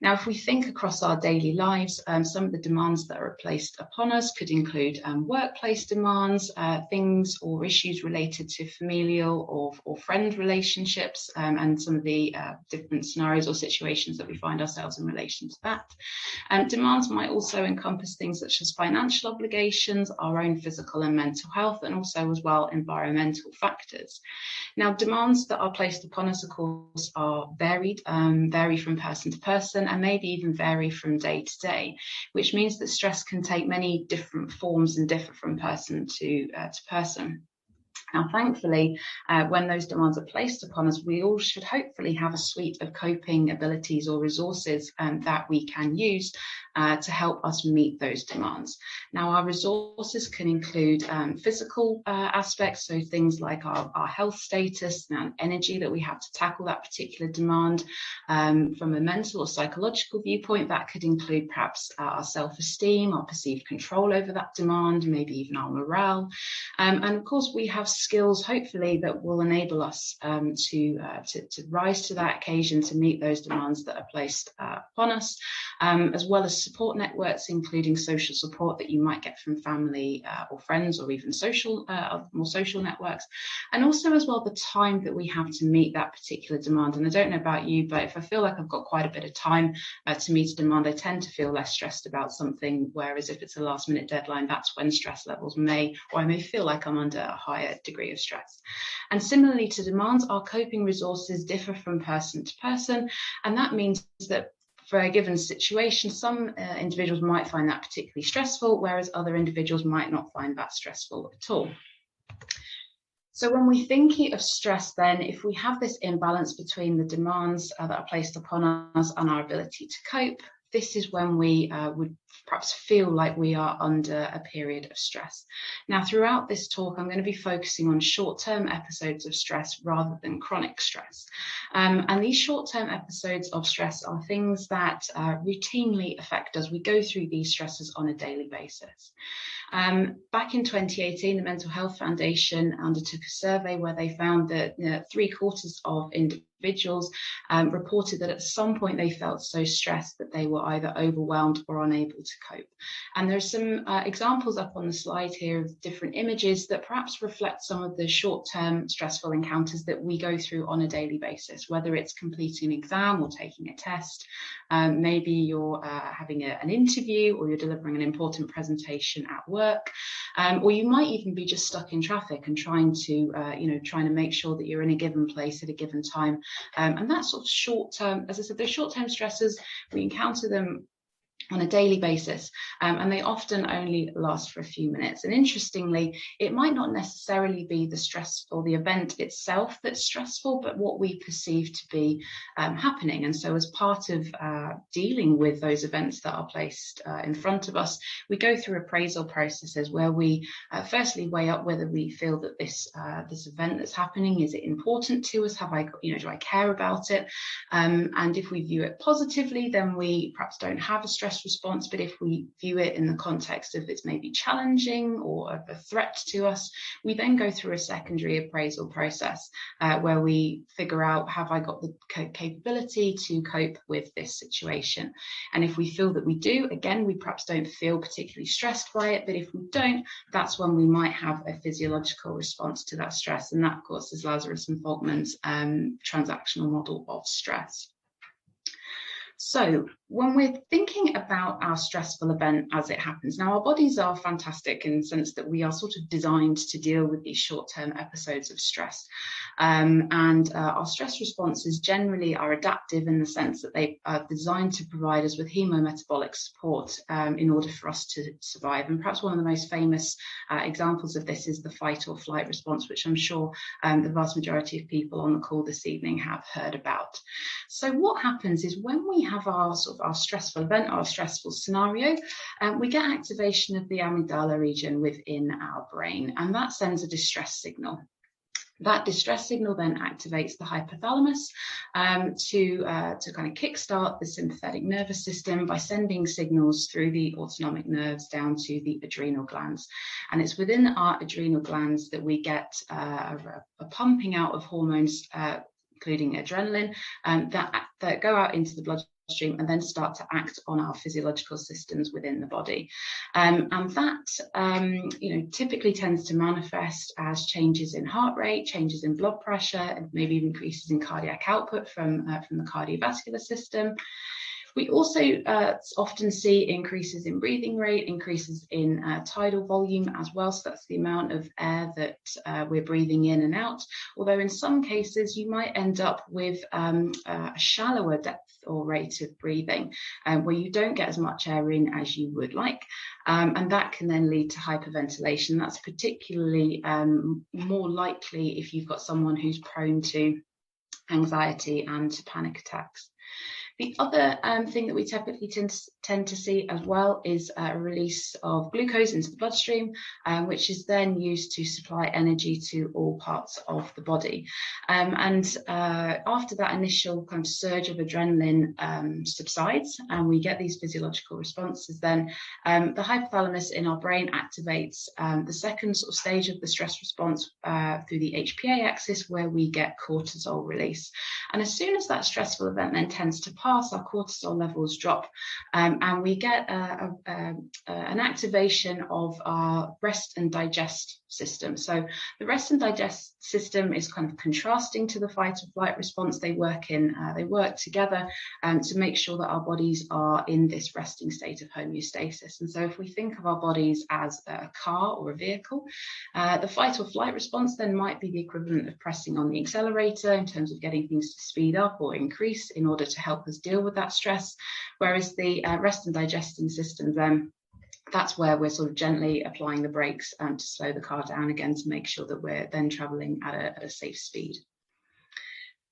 Now, if we think across our daily lives, some of the demands that are placed upon us could include workplace demands, things or issues related to familial or friend relationships, and some of the different scenarios or situations that we find ourselves in relation to that. Demands might also encompass things such as financial obligations, our own physical and mental health, and also as well environmental factors. Now, demands that are placed upon us, of course, are varied, vary from person to person, and maybe even vary from day to day, which means that stress can take many different forms and differ from person to person. Now, thankfully, when those demands are placed upon us, we all should hopefully have a suite of coping abilities or resources that we can use to help us meet those demands. Now, our resources can include physical aspects, so things like our health status and energy that we have to tackle that particular demand. From a mental or psychological viewpoint, that could include perhaps our self-esteem, our perceived control over that demand, maybe even our morale. And of course, we have skills, hopefully, that will enable us to rise to that occasion, to meet those demands that are placed upon us, as well as support networks, including social support that you might get from family or friends, or even more social networks, and also as well the time that we have to meet that particular demand. And I don't know about you, but if I feel like I've got quite a bit of time to meet a demand, I tend to feel less stressed about something, whereas if it's a last minute deadline, that's when stress levels I may feel like I'm under a higher degree of stress. And similarly to demands, our coping resources differ from person to person, and that means that for a given situation, some individuals might find that particularly stressful, whereas other individuals might not find that stressful at all. So when we think of stress, then, if we have this imbalance between the demands that are placed upon us and our ability to cope, this is when we would perhaps feel like we are under a period of stress. Now, throughout this talk, I'm going to be focusing on short-term episodes of stress rather than chronic stress. And these short-term episodes of stress are things that routinely affect us. We go through these stresses on a daily basis. Back in 2018, the Mental Health Foundation undertook a survey where they found that 3/4 of individuals reported that at some point they felt so stressed that they were either overwhelmed or unable to cope. And there's some examples up on the slide here of different images that perhaps reflect some of the short-term stressful encounters that we go through on a daily basis, whether it's completing an exam or taking a test. Maybe you're having an interview, or you're delivering an important presentation at work, or you might even be just stuck in traffic and trying to make sure that you're in a given place at a given time. And that sort of short-term, as I said, those short-term stresses, we encounter them on a daily basis, and they often only last for a few minutes. And interestingly, it might not necessarily be the stress or the event itself that's stressful, but what we perceive to be happening. And so as part of dealing with those events that are placed in front of us, we go through appraisal processes where we firstly weigh up whether we feel that this event that's happening, is it important to us? Do I care about it? And if we view it positively, then we perhaps don't have a stress response. But if we view it in the context of it's maybe challenging or a threat to us, we then go through a secondary appraisal process where we figure out, have I got the capability to cope with this situation? And if we feel that we do, again, we perhaps don't feel particularly stressed by it. But if we don't, that's when we might have a physiological response to that stress. And that, of course, is Lazarus and Folkman's transactional model of stress. So when we're thinking about our stressful event as it happens, now our bodies are fantastic in the sense that we are sort of designed to deal with these short-term episodes of stress. And our stress responses generally are adaptive in the sense that they are designed to provide us with hemometabolic support in order for us to survive. And perhaps one of the most famous examples of this is the fight or flight response, which I'm sure the vast majority of people on the call this evening have heard about. So what happens is when we have our stressful event, our stressful scenario, we get activation of the amygdala region within our brain, and that sends a distress signal. That distress signal then activates the hypothalamus to kind of kickstart the sympathetic nervous system by sending signals through the autonomic nerves down to the adrenal glands. And it's within our adrenal glands that we get a pumping out of hormones, including adrenaline, that go out into the bloodstream and then start to act on our physiological systems within the body. And that typically tends to manifest as changes in heart rate, changes in blood pressure, and maybe even increases in cardiac output from the cardiovascular system. We also often see increases in breathing rate, increases in tidal volume as well. So that's the amount of air that we're breathing in and out. Although in some cases you might end up with a shallower depth or rate of breathing where you don't get as much air in as you would like. And that can then lead to hyperventilation. That's particularly more likely if you've got someone who's prone to anxiety and to panic attacks. The other thing that we typically tend to see as well is a release of glucose into the bloodstream, which is then used to supply energy to all parts of the body. After that initial kind of surge of adrenaline subsides and we get these physiological responses, then the hypothalamus in our brain activates the second sort of stage of the stress response through the HPA axis, where we get cortisol release. And as soon as that stressful event then tends to pass, our cortisol levels drop, and we get an activation of our rest and digest system. So the rest and digest system is kind of contrasting to the fight or flight response. They work together to make sure that our bodies are in this resting state of homeostasis. And so if we think of our bodies as a car or a vehicle, the fight or flight response then might be the equivalent of pressing on the accelerator in terms of getting things to speed up or increase in order to help us deal with that stress, whereas the rest and digesting system then, that's where we're sort of gently applying the brakes to slow the car down again to make sure that we're then traveling at a safe speed.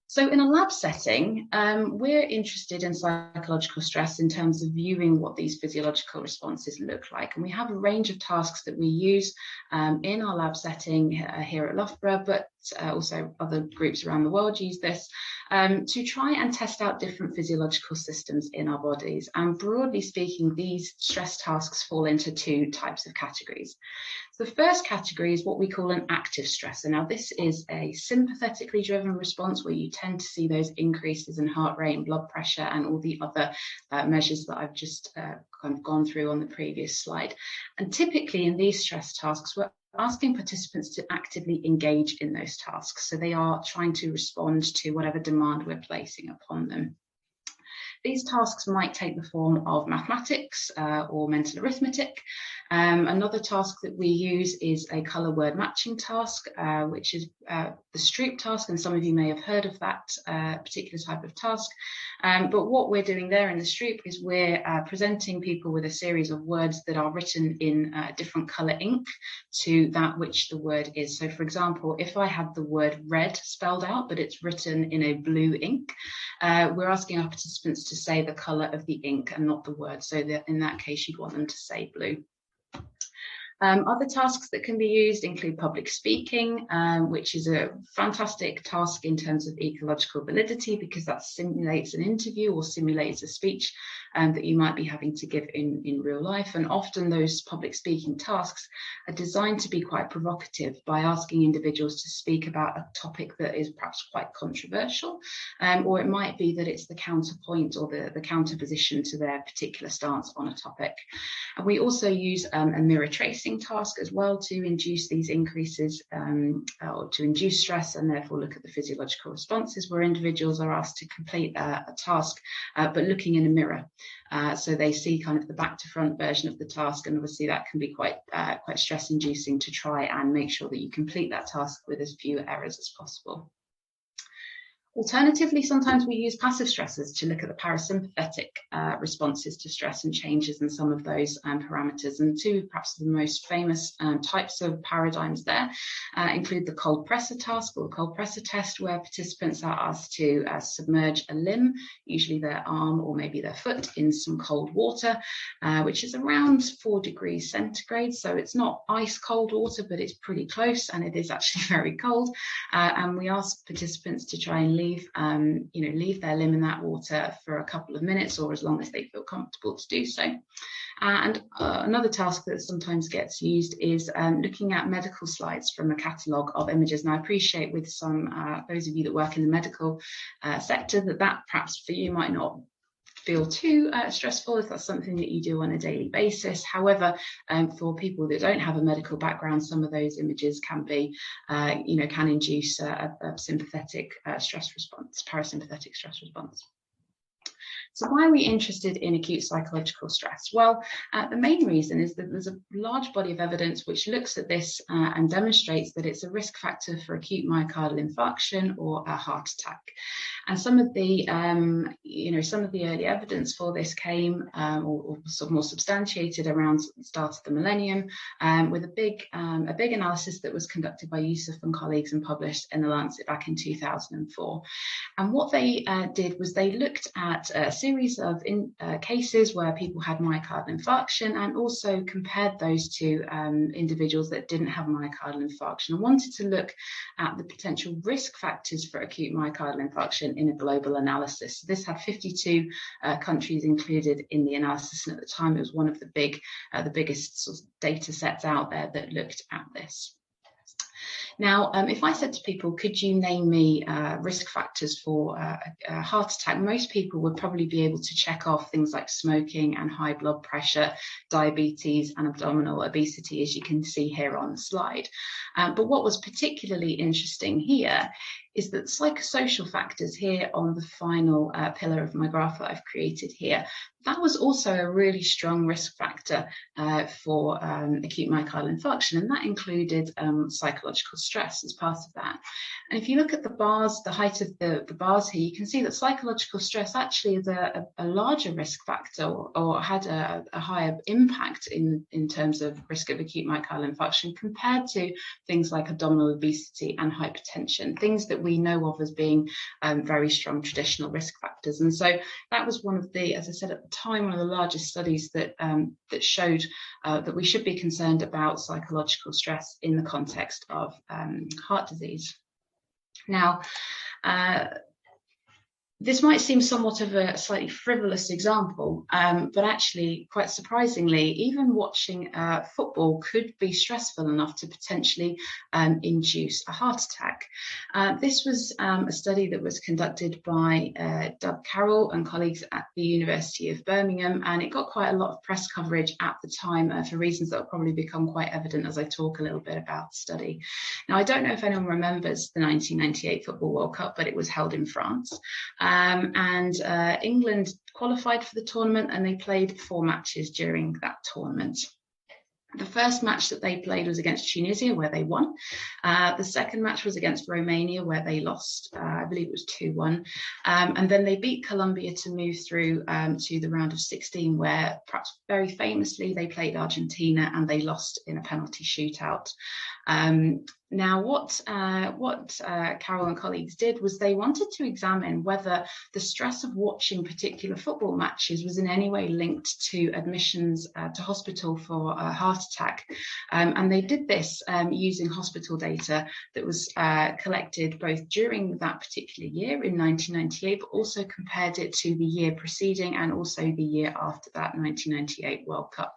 So in a lab setting, we're interested in psychological stress in terms of viewing what these physiological responses look like. And we have a range of tasks that we use in our lab setting here at Loughborough, but also other groups around the world use this to try and test out different physiological systems in our bodies. And broadly speaking, these stress tasks fall into two types of categories. So the first category is what we call an active stressor. Now, this is a sympathetically driven response where you tend to see those increases in heart rate and blood pressure and all the other measures that I've just kind of gone through on the previous slide. And typically in these stress tasks, we're asking participants to actively engage in those tasks. So they are trying to respond to whatever demand we're placing upon them. These tasks might take the form of mathematics or mental arithmetic. Another task that we use is a colour word matching task, which is the Stroop task, and some of you may have heard of that particular type of task. But what we're doing there in the Stroop is we're presenting people with a series of words that are written in different colour ink to that which the word is. So, for example, if I had the word red spelled out, but it's written in a blue ink, we're asking our participants to say the colour of the ink and not the word. So that in that case, you'd want them to say blue. Other tasks that can be used include public speaking, which is a fantastic task in terms of ecological validity because that simulates an interview or simulates a speech that you might be having to give in real life. And often those public speaking tasks are designed to be quite provocative by asking individuals to speak about a topic that is perhaps quite controversial, or it might be that it's the counterpoint or the counter position to their particular stance on a topic. And we also use a mirror tracing task as well to induce these increases or to induce stress and therefore look at the physiological responses, where individuals are asked to complete a task but looking in a mirror. So they see kind of the back to front version of the task, and obviously that can be quite stress inducing to try and make sure that you complete that task with as few errors as possible. Alternatively, sometimes we use passive stressors to look at the parasympathetic responses to stress and changes in some of those parameters. And two, perhaps the most famous types of paradigms there include the cold presser task or the cold presser test, where participants are asked to submerge a limb, usually their arm or maybe their foot, in some cold water, which is around 4 degrees centigrade. So it's not ice cold water, but it's pretty close, and it is actually very cold. And we ask participants to try and leave their limb in that water for a couple of minutes or as long as they feel comfortable to do so. And another task that sometimes gets used is looking at medical slides from a catalogue of images. Now, I appreciate with some those of you that work in the medical sector that perhaps for you might not feel too stressful if that's something that you do on a daily basis. However, for people that don't have a medical background, some of those images can be, can induce a sympathetic stress response, parasympathetic stress response. So why are we interested in acute psychological stress? Well, the main reason is that there's a large body of evidence which looks at this and demonstrates that it's a risk factor for acute myocardial infarction or a heart attack. And some of the early evidence for this came, or sort of more substantiated around the start of the millennium, with a big analysis that was conducted by Yusuf and colleagues and published in The Lancet back in 2004. And what they did was they looked at series of cases where people had myocardial infarction, and also compared those to individuals that didn't have myocardial infarction, and wanted to look at the potential risk factors for acute myocardial infarction in a global analysis. So this had 52 countries included in the analysis, and at the time it was one of the biggest sort of data sets out there that looked at this. Now, if I said to people, could you name me risk factors for a heart attack, most people would probably be able to check off things like smoking and high blood pressure, diabetes and abdominal obesity, as you can see here on the slide. But what was particularly interesting here is that psychosocial factors here on the final pillar of my graph that I've created here, that was also a really strong risk factor for acute myocardial infarction, and that included psychological stress as part of that. And if you look at the bars, the height of the bars here, you can see that psychological stress actually is a larger risk factor, or had a higher impact in terms of risk of acute myocardial infarction compared to things like abdominal obesity and hypertension, things that we know of as being very strong traditional risk factors. And so that was one of the, as I said at the time, one of the largest studies that that showed that we should be concerned about psychological stress in the context of heart disease. Now, this might seem somewhat of a slightly frivolous example, but actually, quite surprisingly, even watching football could be stressful enough to potentially induce a heart attack. This was a study that was conducted by Doug Carroll and colleagues at the University of Birmingham, and it got quite a lot of press coverage at the time for reasons that will probably become quite evident as I talk a little bit about the study. Now, I don't know if anyone remembers the 1998 Football World Cup, but it was held in France. England qualified for the tournament, and they played 4 matches during that tournament. The first match that they played was against Tunisia, where they won. The second match was against Romania, where they lost, I believe it was 2-1. And then they beat Colombia to move through to the round of 16, where perhaps very famously they played Argentina and they lost in a penalty shootout. Now, what Carol and colleagues did was they wanted to examine whether the stress of watching particular football matches was in any way linked to admissions to hospital for a heart attack. And they did this using hospital data that was collected both during that particular year in 1998, but also compared it to the year preceding and also the year after that 1998 World Cup.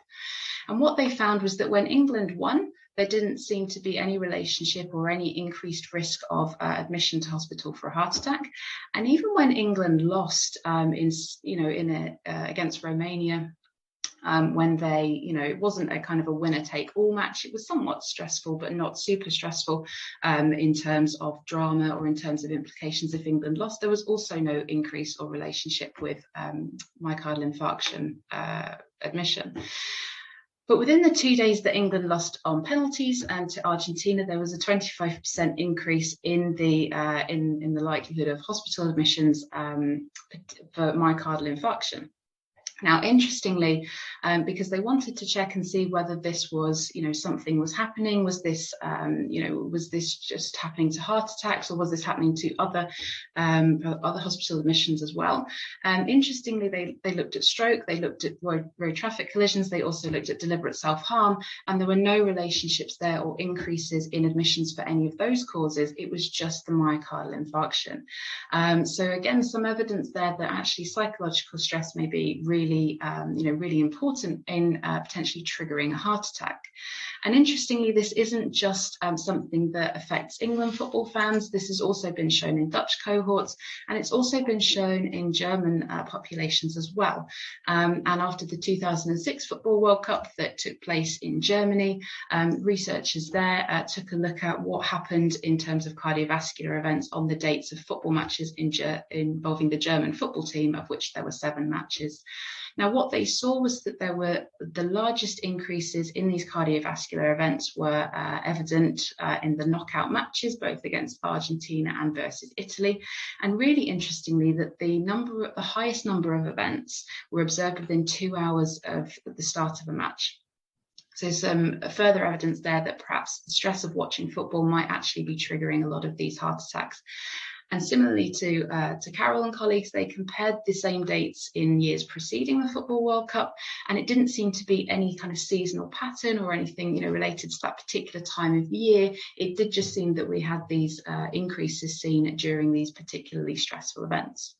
And what they found was that when England won, there didn't seem to be any relationship or any increased risk of admission to hospital for a heart attack. And even when England lost against Romania, when they, it wasn't a kind of a winner-take-all match. It was somewhat stressful, but not super stressful in terms of drama or in terms of implications if England lost. There was also no increase or relationship with myocardial infarction admission. But within the 2 days that England lost on penalties and to Argentina, there was a 25% increase in the likelihood of hospital admissions for myocardial infarction. Now, interestingly, because they wanted to check and see whether this was, something was happening, was this just happening to heart attacks, or was this happening to other hospital admissions as well? Interestingly, they looked at stroke, they looked at road traffic collisions, they also looked at deliberate self-harm, and there were no relationships there or increases in admissions for any of those causes. It was just the myocardial infarction. So again, some evidence there that actually psychological stress may be really important in potentially triggering a heart attack. And interestingly, this isn't just something that affects England football fans. This has also been shown in Dutch cohorts, and it's also been shown in German populations as well. And after the 2006 Football World Cup that took place in Germany, researchers there took a look at what happened in terms of cardiovascular events on the dates of football matches involving the German football team, of which there were 7 matches. Now, what they saw was that there were the largest increases in these cardiovascular events were evident in the knockout matches, both against Argentina and versus Italy. And really interestingly, that the highest number of events were observed within 2 hours of the start of a match. So some further evidence there that perhaps the stress of watching football might actually be triggering a lot of these heart attacks. And similarly to Carol and colleagues, they compared the same dates in years preceding the Football World Cup, and it didn't seem to be any kind of seasonal pattern or anything, related to that particular time of year. It did just seem that we had these increases seen during these particularly stressful events.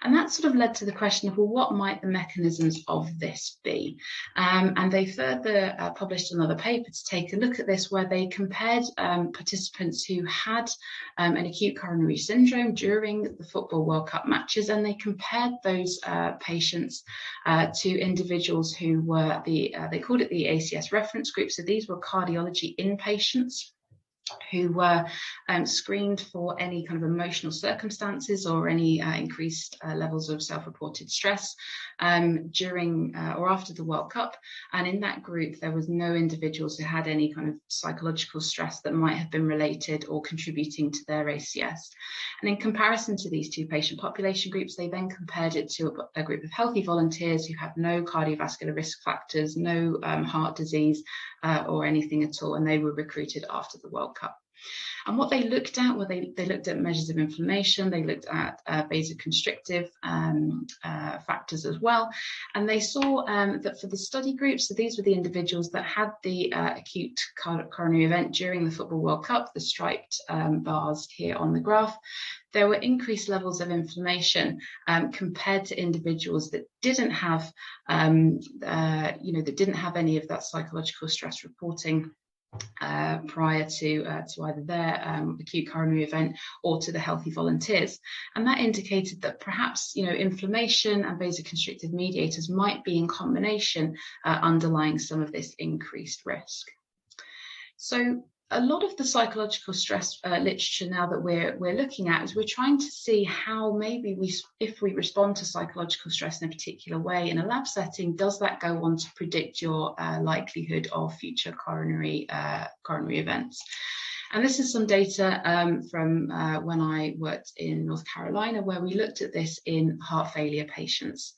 And that sort of led to the question of, well, what might the mechanisms of this be? And they further published another paper to take a look at this, where they compared participants who had an acute coronary syndrome during the Football World Cup matches, and they compared those patients to individuals who were they called it the ACS reference group. So these were cardiology inpatients who were screened for any kind of emotional circumstances or any increased levels of self-reported stress during or after the World Cup. And in that group, there was no individuals who had any kind of psychological stress that might have been related or contributing to their ACS. And in comparison to these two patient population groups, they then compared it to a group of healthy volunteers who had no cardiovascular risk factors, no heart disease or anything at all, and they were recruited after the World Cup. And what they looked at, well, they looked at measures of inflammation, they looked at vasoconstrictive factors as well, and they saw that for the study groups, so these were the individuals that had the acute coronary event during the Football World Cup, the striped bars here on the graph, there were increased levels of inflammation compared to individuals that didn't have, that didn't have any of that psychological stress reporting prior to either their acute coronary event or to the healthy volunteers. And that indicated that perhaps, inflammation and vasoconstrictive mediators might be in combination underlying some of this increased risk. So a lot of the psychological stress literature now that we're looking at is we're trying to see how maybe if we respond to psychological stress in a particular way in a lab setting, does that go on to predict your likelihood of future coronary events? And this is some data from when I worked in North Carolina, where we looked at this in heart failure patients.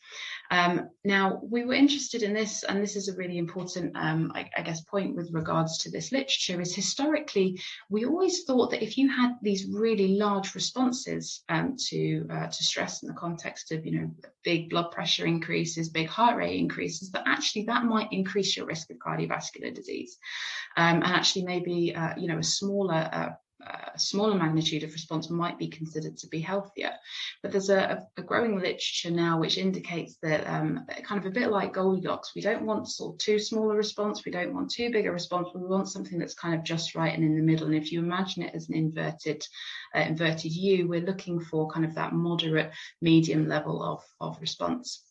Now, we were interested in this, and this is a really important, point with regards to this literature, is historically, we always thought that if you had these really large responses to stress in the context of, big blood pressure increases, big heart rate increases, that actually that might increase your risk of cardiovascular disease. And actually maybe, a smaller magnitude of response might be considered to be healthier. But there's a growing literature now which indicates that kind of a bit like Goldilocks, we don't want sort of too small a response, we don't want too big a response, we want something that's kind of just right and in the middle. And if you imagine it as an inverted U, we're looking for kind of that moderate medium level of response.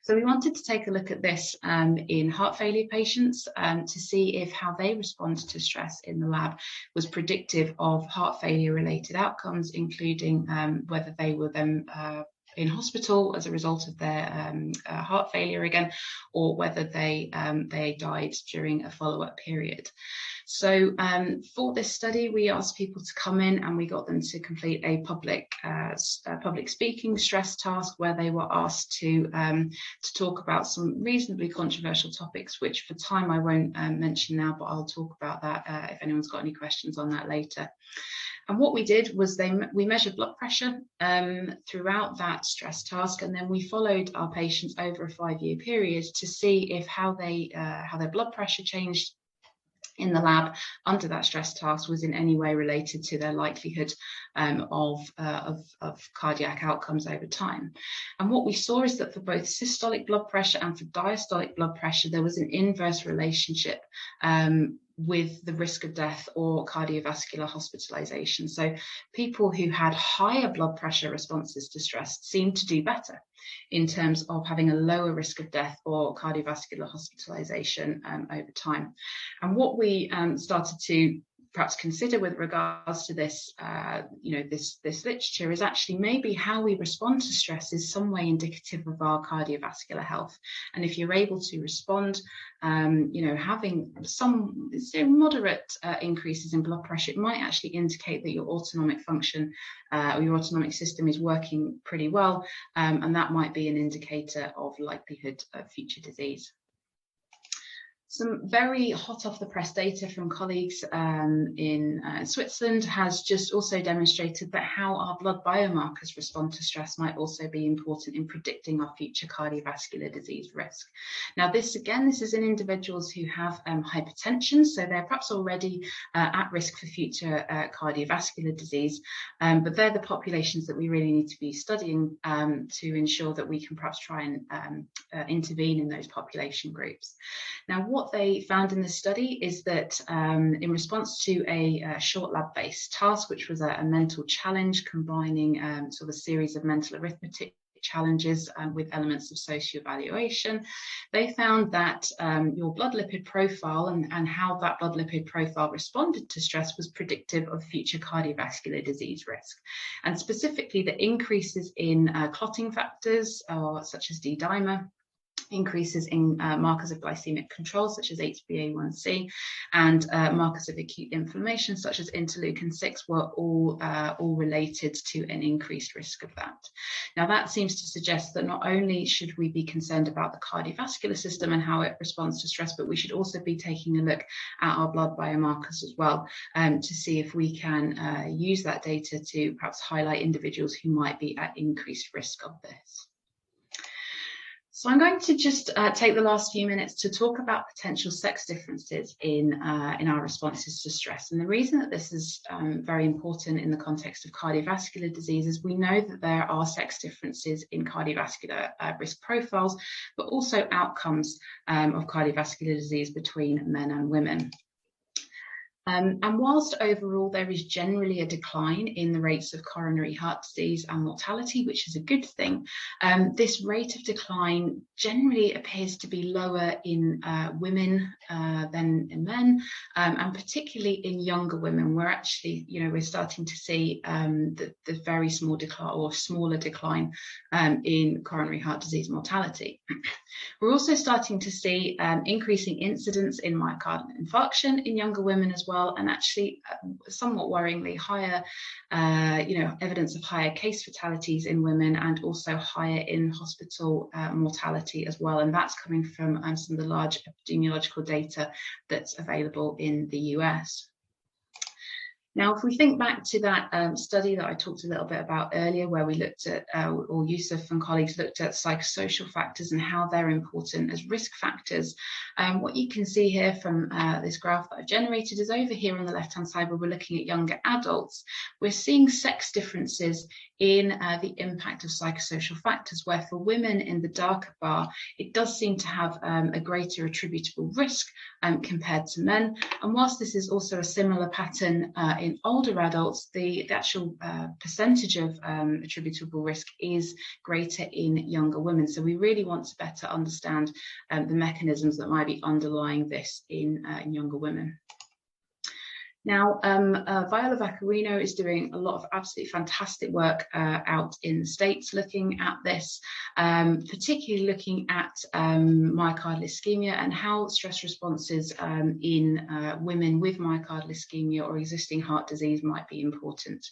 So we wanted to take a look at this in heart failure patients to see if how they respond to stress in the lab was predictive of heart failure related outcomes, including whether they were then in hospital as a result of their heart failure again, or whether they died during a follow-up period. So for this study, we asked people to come in and we got them to complete a public speaking stress task, where they were asked to talk about some reasonably controversial topics, which for time I won't mention now, but I'll talk about that if anyone's got any questions on that later. And what we did was we measured blood pressure throughout that stress task, and then we followed our patients over a 5-year period to see if how their blood pressure changed in the lab under that stress task was in any way related to their likelihood of cardiac outcomes over time. And what we saw is that for both systolic blood pressure and for diastolic blood pressure, there was an inverse relationship with the risk of death or cardiovascular hospitalization. So people who had higher blood pressure responses to stress seemed to do better in terms of having a lower risk of death or cardiovascular hospitalization over time. And what we started to perhaps consider with regards to this, this literature is actually maybe how we respond to stress is some way indicative of our cardiovascular health. And if you're able to respond, having some moderate increases in blood pressure, it might actually indicate that your autonomic function or your autonomic system is working pretty well, and that might be an indicator of likelihood of future disease. Some very hot off the press data from colleagues in Switzerland has just also demonstrated that how our blood biomarkers respond to stress might also be important in predicting our future cardiovascular disease risk. Now this is in individuals who have hypertension, so they're perhaps already at risk for future cardiovascular disease, but they're the populations that we really need to be studying to ensure that we can perhaps try and intervene in those population groups. Now, what they found in this study is that in response to a short lab-based task, which was a mental challenge combining sort of a series of mental arithmetic challenges with elements of socio-evaluation, they found that your blood lipid profile and how that blood lipid profile responded to stress was predictive of future cardiovascular disease risk. And specifically, the increases in clotting factors, such as D-dimer, increases in markers of glycemic control, such as HbA1c, and markers of acute inflammation, such as interleukin-6, were all related to an increased risk of that. Now, that seems to suggest that not only should we be concerned about the cardiovascular system and how it responds to stress, but we should also be taking a look at our blood biomarkers as well, to see if we can use that data to perhaps highlight individuals who might be at increased risk of this. So I'm going to just take the last few minutes to talk about potential sex differences in our responses to stress. And the reason that this is very important in the context of cardiovascular disease is we know that there are sex differences in cardiovascular risk profiles, but also outcomes of cardiovascular disease between men and women. And whilst overall there is generally a decline in the rates of coronary heart disease and mortality, which is a good thing, this rate of decline generally appears to be lower in women than in men, and particularly in younger women, where actually, we're starting to see the very small decline or smaller decline in coronary heart disease mortality. We're also starting to see increasing incidence in myocardial infarction in younger women as well, and actually somewhat worryingly higher, evidence of higher case fatalities in women, and also higher in hospital mortality as well. And that's coming from some of the large epidemiological data that's available in the US. Now, if we think back to that study that I talked a little bit about earlier, where we looked at, or Yusuf and colleagues looked at psychosocial factors and how they're important as risk factors, what you can see here from this graph that I've generated is over here on the left-hand side, where we're looking at younger adults. We're seeing sex differences in the impact of psychosocial factors, where for women in the darker bar, it does seem to have a greater attributable risk compared to men. And whilst this is also a similar pattern in older adults, the actual percentage of attributable risk is greater in younger women. So we really want to better understand the mechanisms that might be underlying this in younger women. Now, Viola Vaccarino is doing a lot of absolutely fantastic work out in the States looking at this, particularly looking at myocardial ischemia and how stress responses in women with myocardial ischemia or existing heart disease might be important.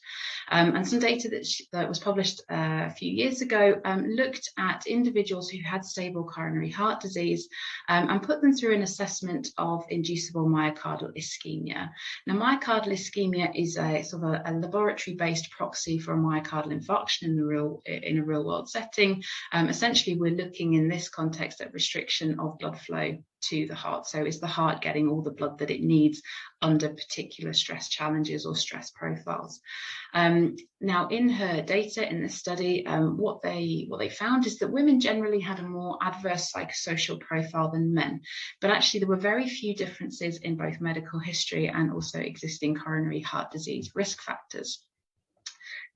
And some data that was published a few years ago looked at individuals who had stable coronary heart disease and put them through an assessment of inducible myocardial ischemia. Now, myocardial ischemia is a sort of a laboratory-based proxy for a myocardial infarction in a real-world setting. Essentially, we're looking in this context at restriction of blood flow to the heart. So is the heart getting all the blood that it needs under particular stress challenges or stress profiles? Now, in her data in this study, what they found is that women generally had a more adverse psychosocial profile than men, but actually there were very few differences in both medical history and also existing coronary heart disease risk factors.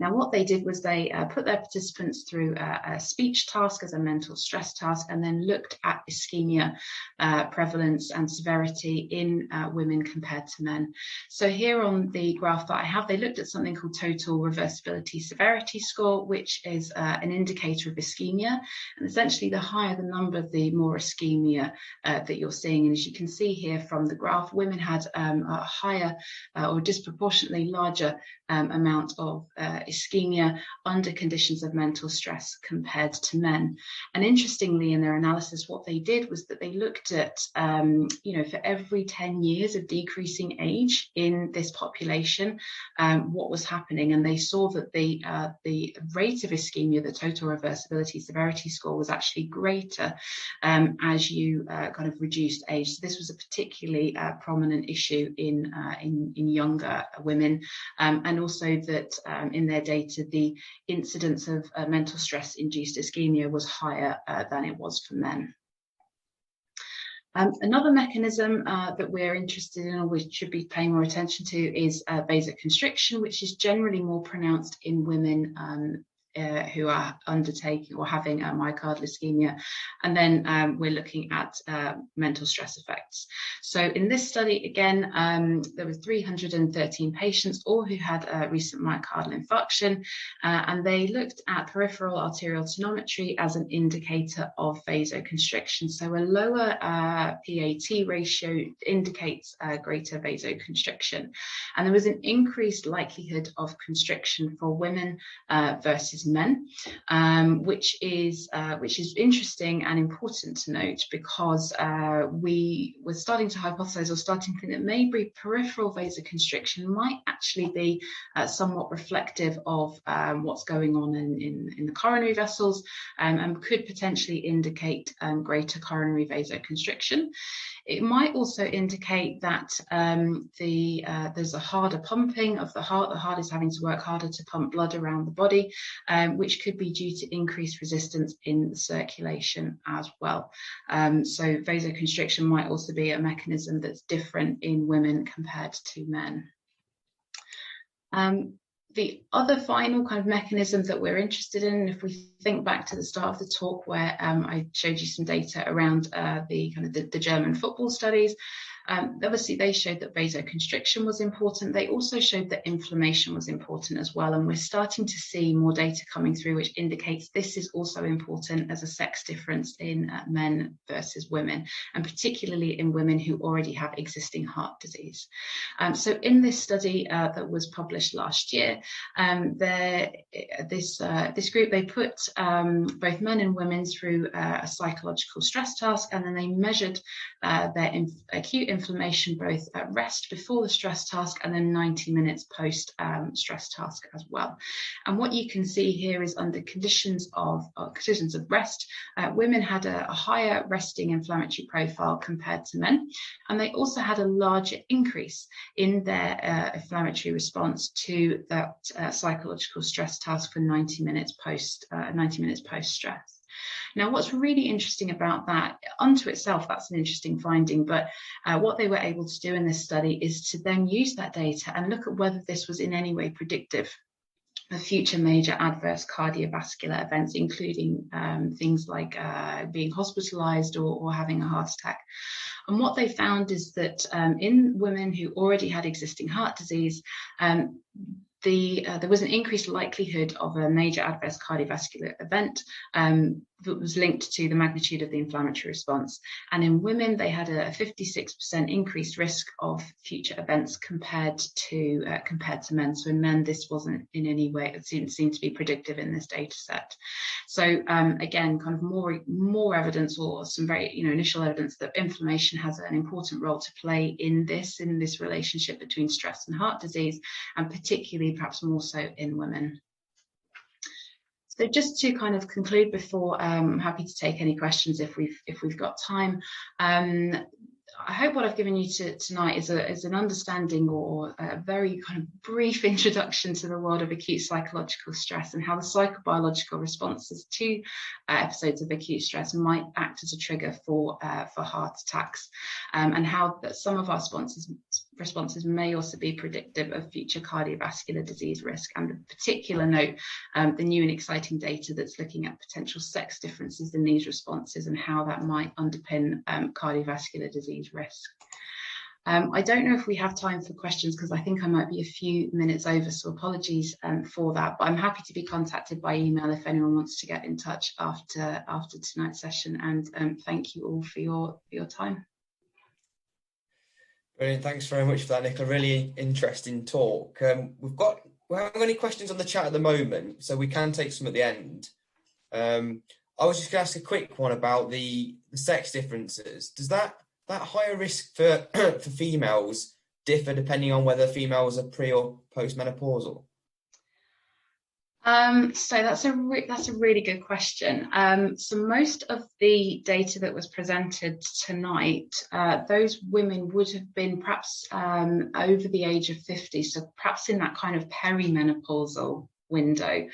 Now, what they did was they put their participants through a speech task as a mental stress task, and then looked at ischemia prevalence and severity in women compared to men. So here on the graph that I have, they looked at something called total reversibility severity score, which is an indicator of ischemia. And essentially, the higher the number, the more ischemia that you're seeing. And as you can see here from the graph, women had a higher or disproportionately larger amount of ischemia under conditions of mental stress compared to men. And interestingly, in their analysis, what they did was that they looked at, for every 10 years of decreasing age in this population, what was happening. And they saw that the rate of ischemia, the total reversibility severity score, was actually greater as you kind of reduced age. So this was a particularly prominent issue in younger women, and also that in their data, the incidence of mental stress-induced ischemia was higher than it was for men. Another mechanism that we're interested in, or we should be paying more attention to, is vasoconstriction, which is generally more pronounced in women who are undertaking or having a myocardial ischemia. And then we're looking at mental stress effects. So in this study, again, there were 313 patients, all who had a recent myocardial infarction, and they looked at peripheral arterial tonometry as an indicator of vasoconstriction. So a lower PAT ratio indicates greater vasoconstriction. And there was an increased likelihood of constriction for women versus men, which is interesting and important to note, because we were starting to hypothesize, or starting to think, that maybe peripheral vasoconstriction might actually be somewhat reflective of what's going on in the coronary vessels, and could potentially indicate greater coronary vasoconstriction. It might also indicate that there's a harder pumping of the heart. The heart is having to work harder to pump blood around the body, which could be due to increased resistance in the circulation as well. So vasoconstriction might also be a mechanism that's different in women compared to men. The other final kind of mechanism that we're interested in, if we think back to the start of the talk where I showed you some data around the German football studies, obviously they showed that vasoconstriction was important. They also showed that inflammation was important as well, and we're starting to see more data coming through which indicates this is also important as a sex difference in men versus women, and particularly in women who already have existing heart disease. So in this study that was published last year, this group, they put both men and women through a psychological stress task, and then they measured their acute inflammation both at rest before the stress task and then 90 minutes post stress task as well. And what you can see here is under conditions of rest, women had a higher resting inflammatory profile compared to men, and they also had a larger increase in their inflammatory response to that psychological stress task for 90 minutes post stress. Now, what's really interesting about that, unto itself, that's an interesting finding, but what they were able to do in this study is to then use that data and look at whether this was in any way predictive of future major adverse cardiovascular events, including things like being hospitalized or having a heart attack. And what they found is that in women who already had existing heart disease, there was an increased likelihood of a major adverse cardiovascular event that was linked to the magnitude of the inflammatory response. And in women, they had a 56% increased risk of future events compared to men. So in men, this wasn't in any way, it seemed to be predictive in this data set. So again, kind of more evidence, or some very initial evidence that inflammation has an important role to play in this relationship between stress and heart disease, and particularly perhaps more so in women. So just to kind of conclude before, I'm happy to take any questions if we've got time. I hope what I've given you tonight is an understanding, or a very kind of brief introduction to the world of acute psychological stress, and how the psychobiological responses to episodes of acute stress might act as a trigger for heart attacks, and how that some of our responses may also be predictive of future cardiovascular disease risk, and in particular note the new and exciting data that's looking at potential sex differences in these responses and how that might underpin cardiovascular disease risk. I don't know if we have time for questions, because I think I might be a few minutes over, so apologies for that, but I'm happy to be contacted by email if anyone wants to get in touch after tonight's session, and thank you all for your time. Brilliant. Thanks very much for that, Nicola. Really interesting talk. We've got We haven't got any questions on the chat at the moment, so we can take some at the end. I was just going to ask a quick one about the sex differences. Does that higher risk for for females differ depending on whether females are pre or postmenopausal? So that's a really good question. So most of the data that was presented tonight, those women would have been perhaps over the age of 50, so perhaps in that kind of perimenopausal window.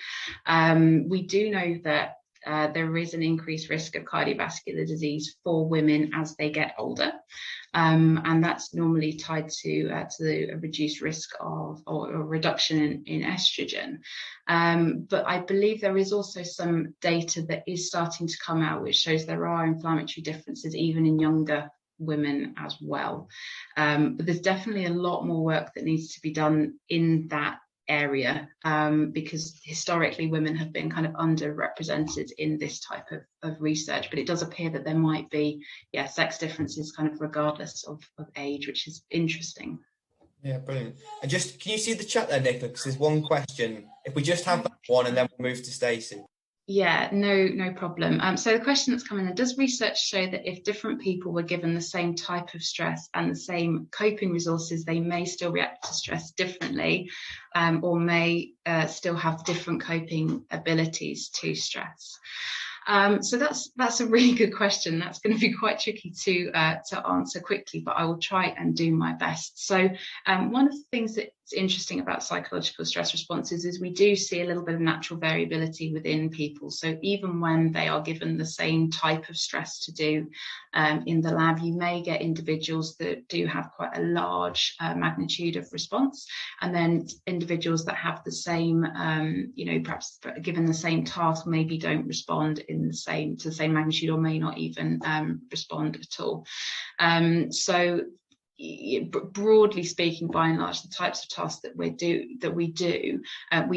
We do know that there is an increased risk of cardiovascular disease for women as they get older. And that's normally tied to a reduced risk of or a reduction in estrogen. But I believe there is also some data that is starting to come out which shows there are inflammatory differences even in younger women as well. But there's definitely a lot more work that needs to be done in that area, because historically women have been kind of underrepresented in this type of research, but it does appear that there might be sex differences kind of regardless of age, which is interesting. Yeah, brilliant. And just, can you see the chat there, Nicola? Because there's one question. If we just have that one and then we'll move to Stacy. Yeah, no problem. So the question that's coming in, does research show that if different people were given the same type of stress and the same coping resources, they may still react to stress differently, or may still have different coping abilities to stress? So that's a really good question. That's going to be quite tricky to answer quickly, but I will try and do my best. So one of the things that's interesting about psychological stress responses is we do see a little bit of natural variability within people. So even when they are given the same type of stress to do in the lab, you may get individuals that do have quite a large magnitude of response, and then individuals that have the same, perhaps given the same task, maybe don't respond to the same magnitude, or may not even respond at all. So broadly speaking, by and large, the types of tasks that we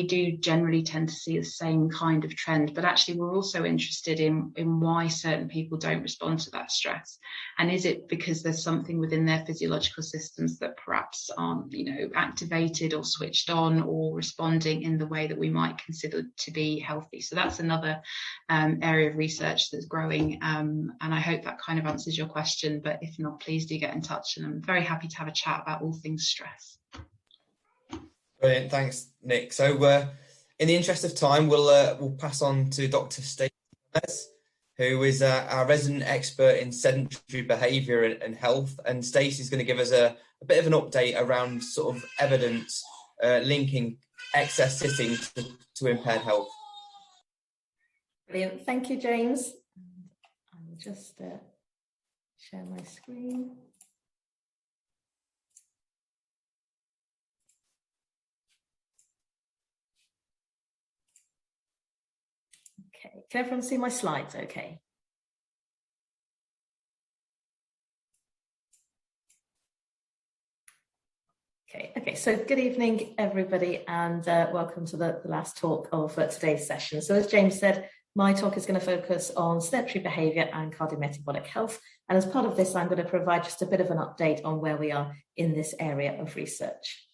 do generally tend to see the same kind of trend. But actually, we're also interested in why certain people don't respond to that stress, and is it because there's something within their physiological systems that perhaps aren't, activated or switched on or responding in the way that we might consider to be healthy. So that's another area of research that's growing, and I hope that kind of answers your question. But if not, please do get in touch, and I'm very happy to have a chat about all things stress. Brilliant, thanks, Nick. So in the interest of time, we'll pass on to Dr. Stacy Clemes, who is our resident expert in sedentary behaviour and health. And Stacey's going to give us a bit of an update around sort of evidence linking excess sitting to impaired health. Brilliant, thank you, James. I will just share my screen. Okay, can everyone see my slides okay? Okay, so good evening, everybody, and welcome to the last talk of today's session. So as James said, my talk is going to focus on sedentary behaviour and cardiometabolic health. And as part of this, I'm going to provide just a bit of an update on where we are in this area of research.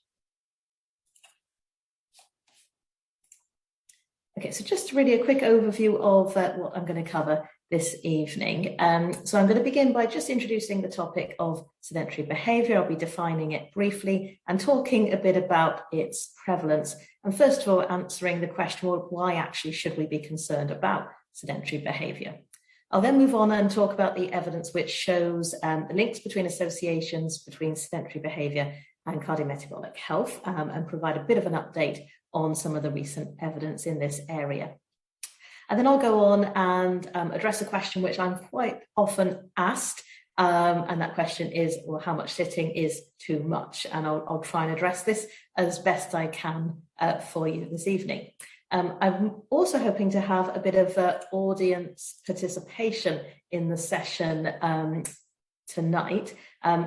Okay, so just really a quick overview of what I'm going to cover this evening. So I'm going to begin by just introducing the topic of sedentary behaviour. I'll be defining it briefly and talking a bit about its prevalence. And first of all, answering the question, well, why actually should we be concerned about sedentary behaviour? I'll then move on and talk about the evidence which shows the links between associations between sedentary behaviour and cardiometabolic health, and provide a bit of an update on some of the recent evidence in this area. And then I'll go on and address a question which I'm quite often asked, and that question is, well, how much sitting is too much? And I'll try and address this as best I can for you this evening. I'm also hoping to have a bit of audience participation in the session tonight.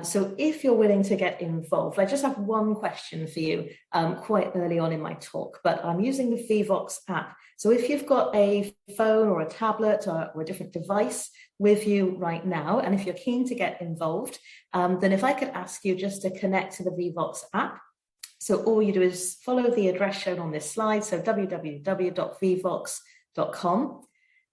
So if you're willing to get involved, I just have one question for you quite early on in my talk, but I'm using the Vvox app. So if you've got a phone or a tablet or a different device with you right now, and if you're keen to get involved, then if I could ask you just to connect to the Vvox app. So all you do is follow the address shown on this slide, so www.vvox.com,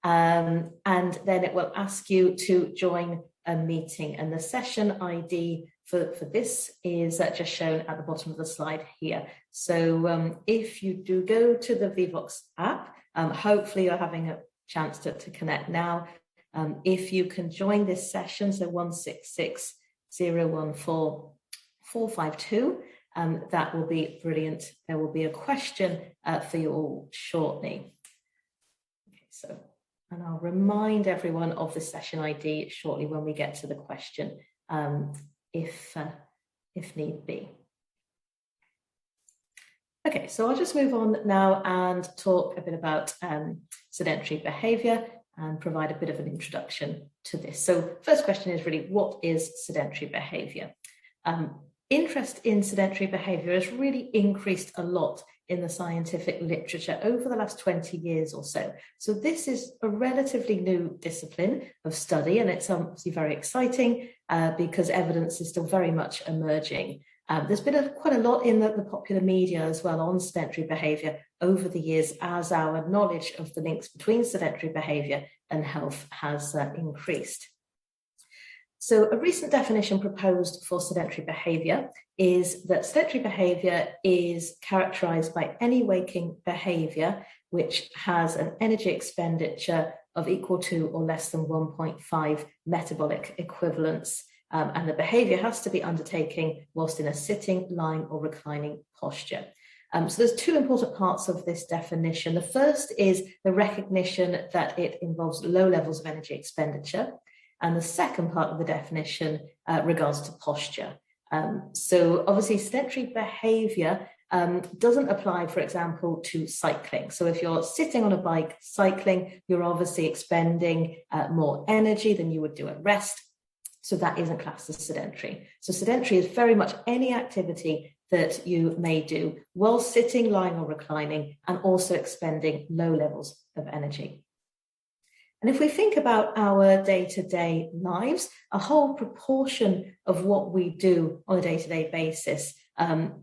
and then it will ask you to join a meeting, and the session ID for this is just shown at the bottom of the slide here. So if you do go to the VVox app, hopefully you're having a chance to connect now. If you can join this session, so 166-014-452, that will be brilliant. There will be a question for you all shortly. Okay, so, and I'll remind everyone of the session ID shortly when we get to the question, if need be. Okay, so I'll just move on now and talk a bit about sedentary behaviour and provide a bit of an introduction to this. So first question is really, what is sedentary behaviour? Interest in sedentary behaviour has really increased a lot in the scientific literature over the last 20 years or so. So this is a relatively new discipline of study, and it's obviously very exciting because evidence is still very much emerging. There's been quite a lot in the popular media as well on sedentary behaviour over the years as our knowledge of the links between sedentary behaviour and health has increased. So a recent definition proposed for sedentary behaviour is that sedentary behaviour is characterised by any waking behaviour which has an energy expenditure of equal to or less than 1.5 metabolic equivalents. And the behaviour has to be undertaken whilst in a sitting, lying or reclining posture. So there's two important parts of this definition. The first is the recognition that it involves low levels of energy expenditure. And the second part of the definition regards to posture. So obviously sedentary behaviour doesn't apply, for example, to cycling. So if you're sitting on a bike cycling, you're obviously expending more energy than you would do at rest. So that isn't classed as sedentary. So sedentary is very much any activity that you may do while sitting, lying or reclining, and also expending low levels of energy. And if we think about our day-to-day lives, a whole proportion of what we do on a day-to-day basis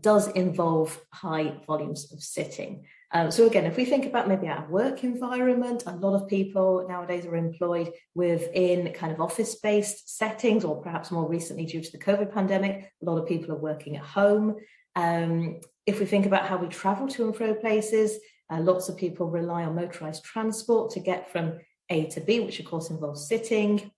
does involve high volumes of sitting. So again, if we think about maybe our work environment, a lot of people nowadays are employed within kind of office-based settings, or perhaps more recently due to the COVID pandemic, a lot of people are working at home. If we think about how we travel to and fro places, lots of people rely on motorised transport to get from A to B, which of course involves sitting.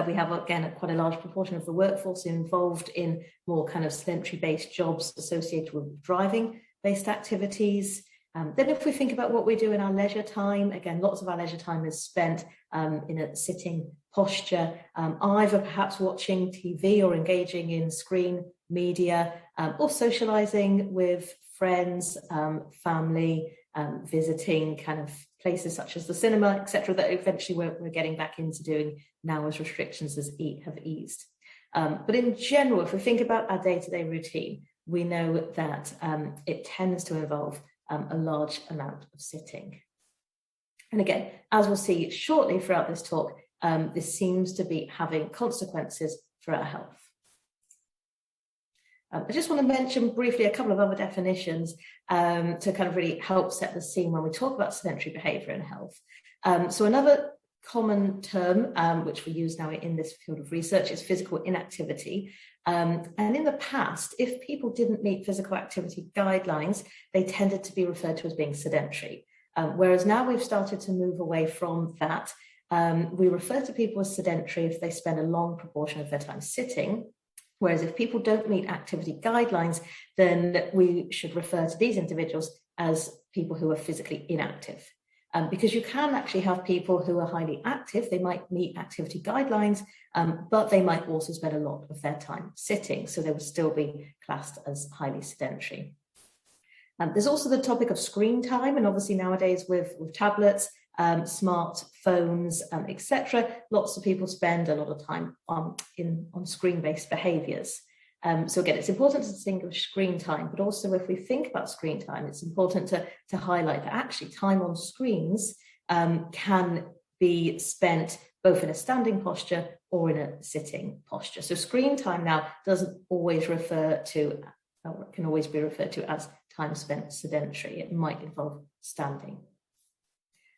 We have, again, quite a large proportion of the workforce involved in more kind of sedentary-based jobs associated with driving-based activities. Then if we think about what we do in our leisure time, again, lots of our leisure time is spent in a sitting posture, either perhaps watching TV or engaging in screen media, or socialising with friends, family, visiting kind of places such as the cinema, etc., that eventually we're getting back into doing now as restrictions have eased. But in general, if we think about our day-to-day routine, we know that it tends to involve a large amount of sitting. And again, as we'll see shortly throughout this talk, this seems to be having consequences for our health. I just want to mention briefly a couple of other definitions to kind of really help set the scene when we talk about sedentary behaviour and health. So another common term, which we use now in this field of research, is physical inactivity. And in the past, if people didn't meet physical activity guidelines, they tended to be referred to as being sedentary. Whereas now we've started to move away from that. We refer to people as sedentary if they spend a long proportion of their time sitting. Whereas if people don't meet activity guidelines, then we should refer to these individuals as people who are physically inactive. Because you can actually have people who are highly active, they might meet activity guidelines, but they might also spend a lot of their time sitting, so they would still be classed as highly sedentary. There's also the topic of screen time, and obviously nowadays with tablets, smartphones, etc., lots of people spend a lot of time on screen-based behaviours. So again, it's important to distinguish screen time, but also if we think about screen time, it's important to highlight that actually time on screens can be spent both in a standing posture or in a sitting posture. So screen time now doesn't always refer to can always be referred to as time spent sedentary. It might involve standing.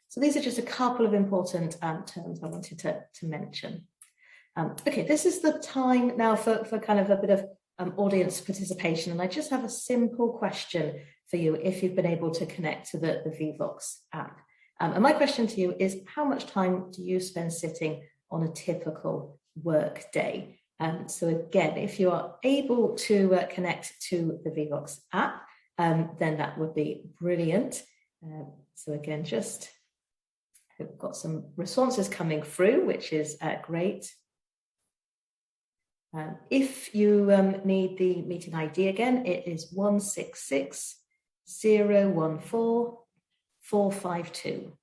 So these are just a couple of important terms I wanted to mention. Okay, this is the time now for kind of a bit of audience participation, and I just have a simple question for you if you've been able to connect to the Vivox app. And my question to you is, how much time do you spend sitting on a typical work day? So again, if you are able to connect to the Vivox app, then that would be brilliant. So again, just I've got some responses coming through, which is great. If you need the meeting ID again, it is 166 014 452.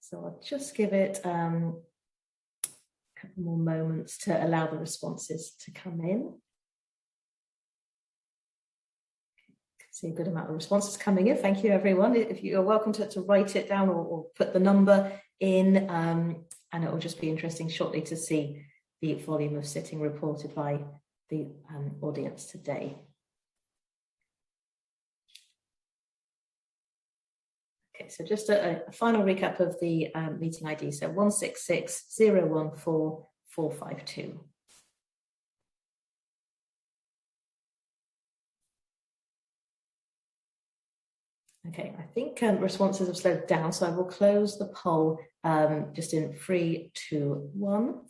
So I'll just give it a couple more moments to allow the responses to come in. See a good amount of responses coming in. Thank you, everyone. If you're welcome to write it down or put the number in, and it will just be interesting shortly to see the volume of sitting reported by the audience today. Okay, so just a final recap of the meeting ID. So 166 014 452. Okay, I think responses have slowed down, so I will close the poll just in 3, 2, 1.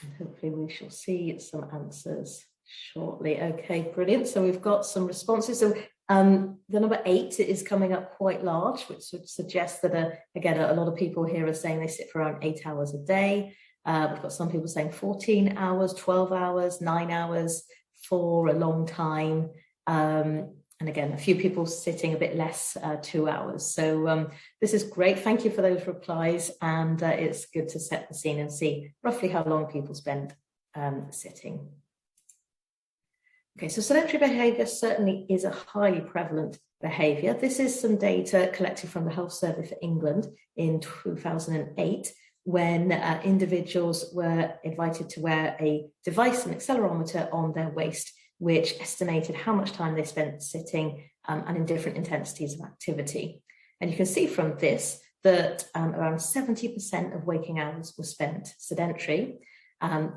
And hopefully we shall see some answers shortly. Okay, brilliant. So we've got some responses. So the number 8 is coming up quite large, which would suggest that, again, a lot of people here are saying they sit for around 8 hours a day. We've got some people saying 14 hours, 12 hours, 9 hours for a long time. And again, a few people sitting a bit less, 2 hours. So this is great. Thank you for those replies. And it's good to set the scene and see roughly how long people spend sitting. Okay, so sedentary behaviour certainly is a highly prevalent behaviour. This is some data collected from the Health Service for England in 2008, when individuals were invited to wear a device, an accelerometer on their waist, which estimated how much time they spent sitting and in different intensities of activity. And you can see from this that around 70% of waking hours were spent sedentary.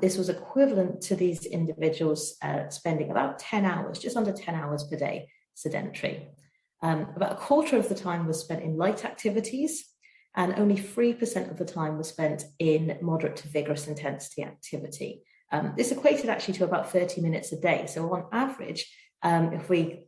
This was equivalent to these individuals spending about 10 hours, just under 10 hours per day sedentary. About a quarter of the time was spent in light activities, and only 3% of the time was spent in moderate to vigorous intensity activity. This equated actually to about 30 minutes a day. So on average, if we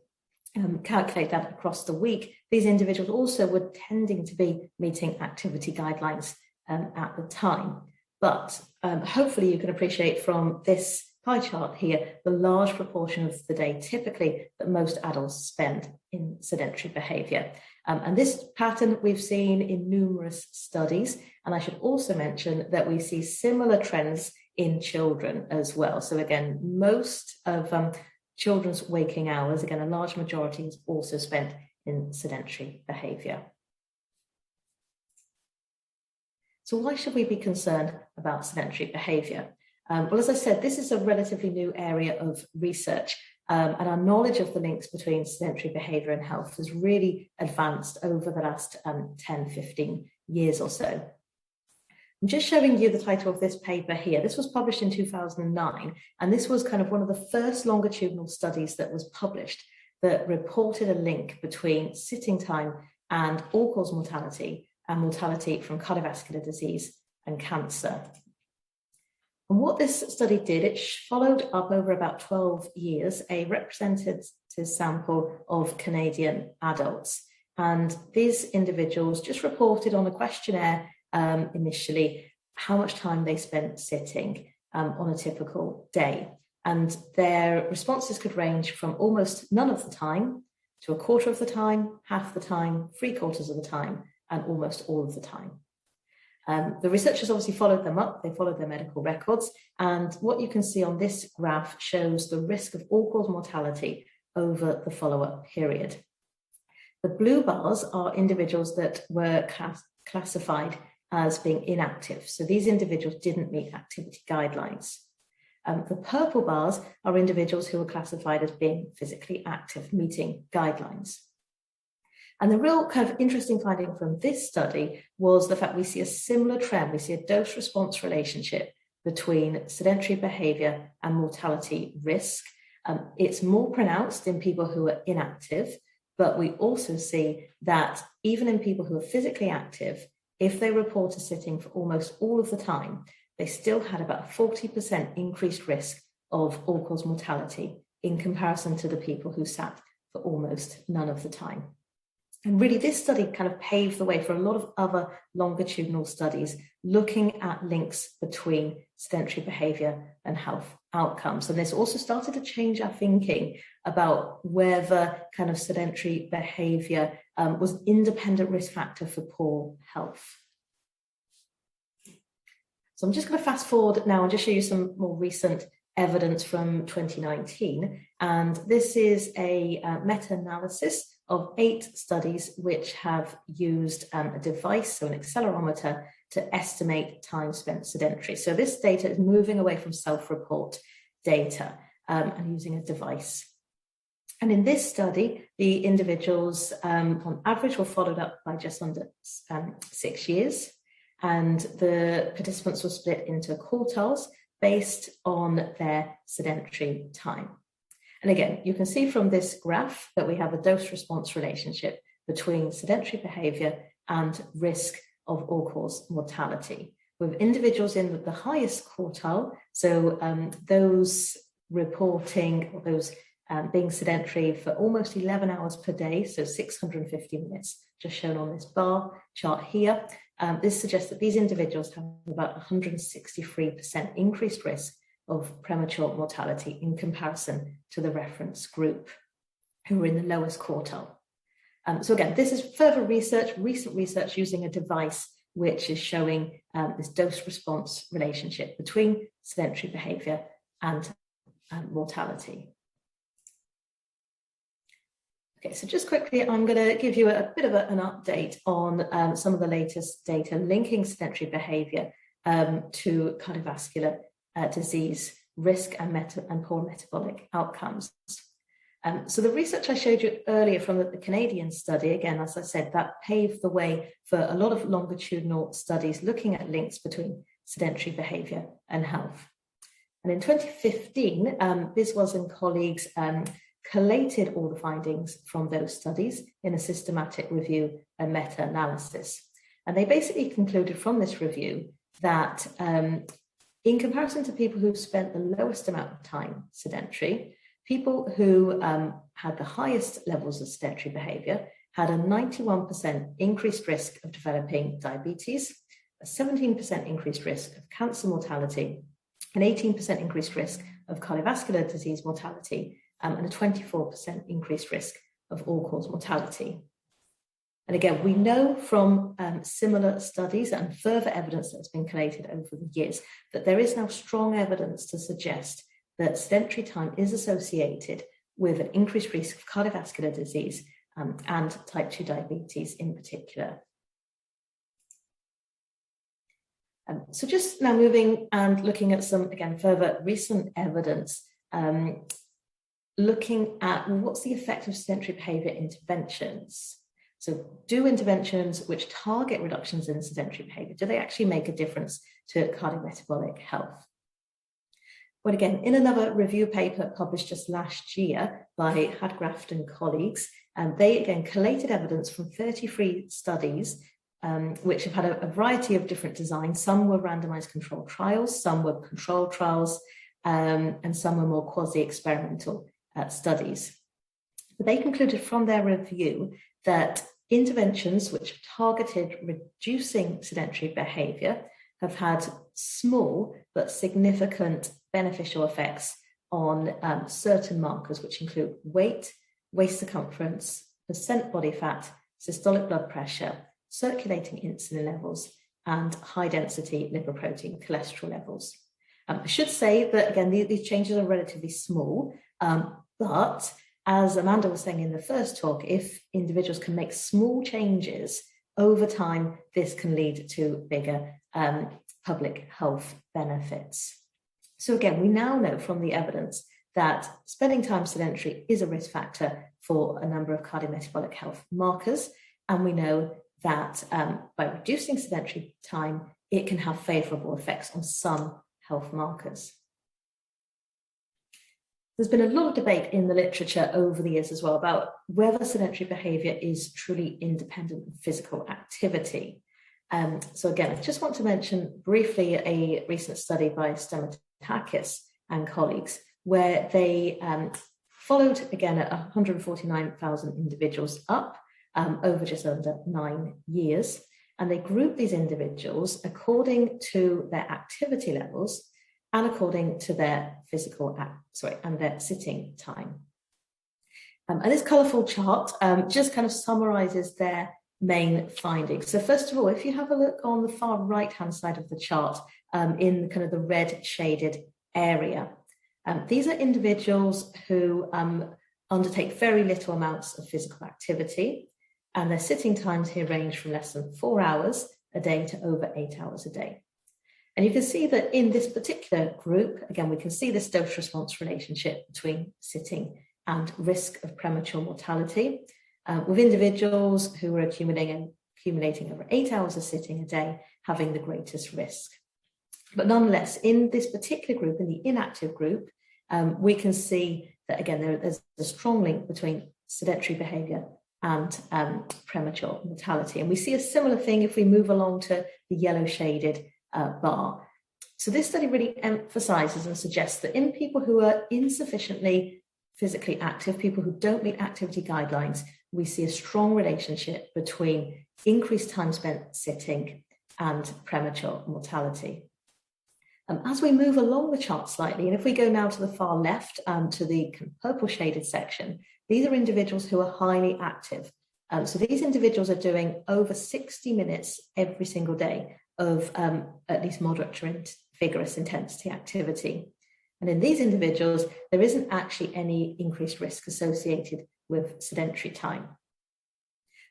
calculate that across the week, these individuals also were tending to be meeting activity guidelines at the time. But hopefully you can appreciate from this pie chart here the large proportion of the day typically that most adults spend in sedentary behaviour. And this pattern we've seen in numerous studies. And I should also mention that we see similar trends in children as well. So again, most of children's waking hours, again, a large majority is also spent in sedentary behaviour. So why should we be concerned about sedentary behaviour? Well, as I said, this is a relatively new area of research, and our knowledge of the links between sedentary behaviour and health has really advanced over the last 10, 15 years or so. I'm just showing you the title of this paper here. This was published in 2009, and this was kind of one of the first longitudinal studies that was published that reported a link between sitting time and all-cause mortality and mortality from cardiovascular disease and cancer. And what this study did, it followed up over about 12 years a representative sample of Canadian adults. And these individuals just reported on a questionnaire initially how much time they spent sitting on a typical day. And their responses could range from almost none of the time to a quarter of the time, half the time, 3/4 of the time, and almost all of the time. The researchers obviously followed them up, they followed their medical records, and what you can see on this graph shows the risk of all-cause mortality over the follow-up period. The blue bars are individuals that were classified as being inactive. So these individuals didn't meet activity guidelines. The purple bars are individuals who were classified as being physically active, meeting guidelines. And the real kind of interesting finding from this study was the fact we see a similar trend. We see a dose-response relationship between sedentary behaviour and mortality risk. It's more pronounced in people who are inactive, but we also see that even in people who are physically active, if they reported sitting for almost all of the time, they still had about a 40% increased risk of all-cause mortality in comparison to the people who sat for almost none of the time. And really, this study kind of paved the way for a lot of other longitudinal studies looking at links between sedentary behaviour and health outcomes. And this also started to change our thinking about whether kind of sedentary behaviour was an independent risk factor for poor health. So I'm just going to fast forward now and just show you some more recent evidence from 2019. And this is a meta-analysis of 8 studies which have used a device, so an accelerometer, to estimate time spent sedentary. So this data is moving away from self-report data and using a device. And in this study, the individuals on average were followed up by just under 6 years. And the participants were split into quartiles based on their sedentary time. And again, you can see from this graph that we have a dose-response relationship between sedentary behaviour and risk of all-cause mortality, with individuals in the highest quartile, so those reporting, or those being sedentary for almost 11 hours per day, so 650 minutes, just shown on this bar chart here. This suggests that these individuals have about 163% increased risk of premature mortality in comparison to the reference group, who were in the lowest quartile. So again, this is further research, recent research using a device which is showing this dose-response relationship between sedentary behaviour and mortality. Okay, so just quickly, I'm going to give you a bit of an update on some of the latest data linking sedentary behaviour to cardiovascular disease risk and poor metabolic outcomes. So the research I showed you earlier from the Canadian study, again, as I said, that paved the way for a lot of longitudinal studies looking at links between sedentary behaviour and health. And in 2015, Biswas and colleagues collated all the findings from those studies in a systematic review and meta-analysis. And they basically concluded from this review that in comparison to people who spent the lowest amount of time sedentary, people who had the highest levels of sedentary behaviour had a 91% increased risk of developing diabetes, a 17% increased risk of cancer mortality, an 18% increased risk of cardiovascular disease mortality, and a 24% increased risk of all-cause mortality. And again, we know from similar studies and further evidence that's been collated over the years that there is now strong evidence to suggest that sedentary time is associated with an increased risk of cardiovascular disease and type 2 diabetes in particular. So just now moving and looking at some, again, further recent evidence, looking at what's the effect of sedentary behaviour interventions. So do interventions which target reductions in sedentary behaviour, do they actually make a difference to cardiometabolic health? Well, again, in another review paper published just last year by Hadgraft and colleagues, they again collated evidence from 33 studies which have had a variety of different designs. Some were randomized controlled trials, some were controlled trials, and some were more quasi-experimental studies. But they concluded from their review that interventions which targeted reducing sedentary behaviour have had small but significant beneficial effects on certain markers, which include weight, waist circumference, percent body fat, systolic blood pressure, circulating insulin levels, and high-density lipoprotein cholesterol levels. I should say that, again, these changes are relatively small, but as Amanda was saying in the first talk, if individuals can make small changes over time, this can lead to bigger public health benefits. So again, we now know from the evidence that spending time sedentary is a risk factor for a number of cardiometabolic health markers. And we know that by reducing sedentary time, it can have favourable effects on some health markers. There's been a lot of debate in the literature over the years as well about whether sedentary behaviour is truly independent of physical activity. So again, I just want to mention briefly a recent study by Stamattakis and colleagues, where they followed, again, 149,000 individuals up over just under 9 years. And they grouped these individuals according to their activity levels and according to their and their sitting time. And this colourful chart just kind of summarises their main findings. So first of all, if you have a look on the far right-hand side of the chart, in kind of the red shaded area, these are individuals who undertake very little amounts of physical activity, and their sitting times here range from less than 4 hours a day to over 8 hours a day. And you can see that in this particular group, again, we can see this dose-response relationship between sitting and risk of premature mortality, with individuals who are accumulating over 8 hours of sitting a day having the greatest risk. But nonetheless, in this particular group, in the inactive group, we can see that, again, there's a strong link between sedentary behaviour and premature mortality. And we see a similar thing if we move along to the yellow shaded bar. So this study really emphasises and suggests that in people who are insufficiently physically active, people who don't meet activity guidelines, we see a strong relationship between increased time spent sitting and premature mortality. As we move along the chart slightly, and if we go now to the far left, to the purple shaded section, these are individuals who are highly active. So these individuals are doing over 60 minutes every single day of at least moderate to vigorous intensity activity. And in these individuals, there isn't actually any increased risk associated with sedentary time.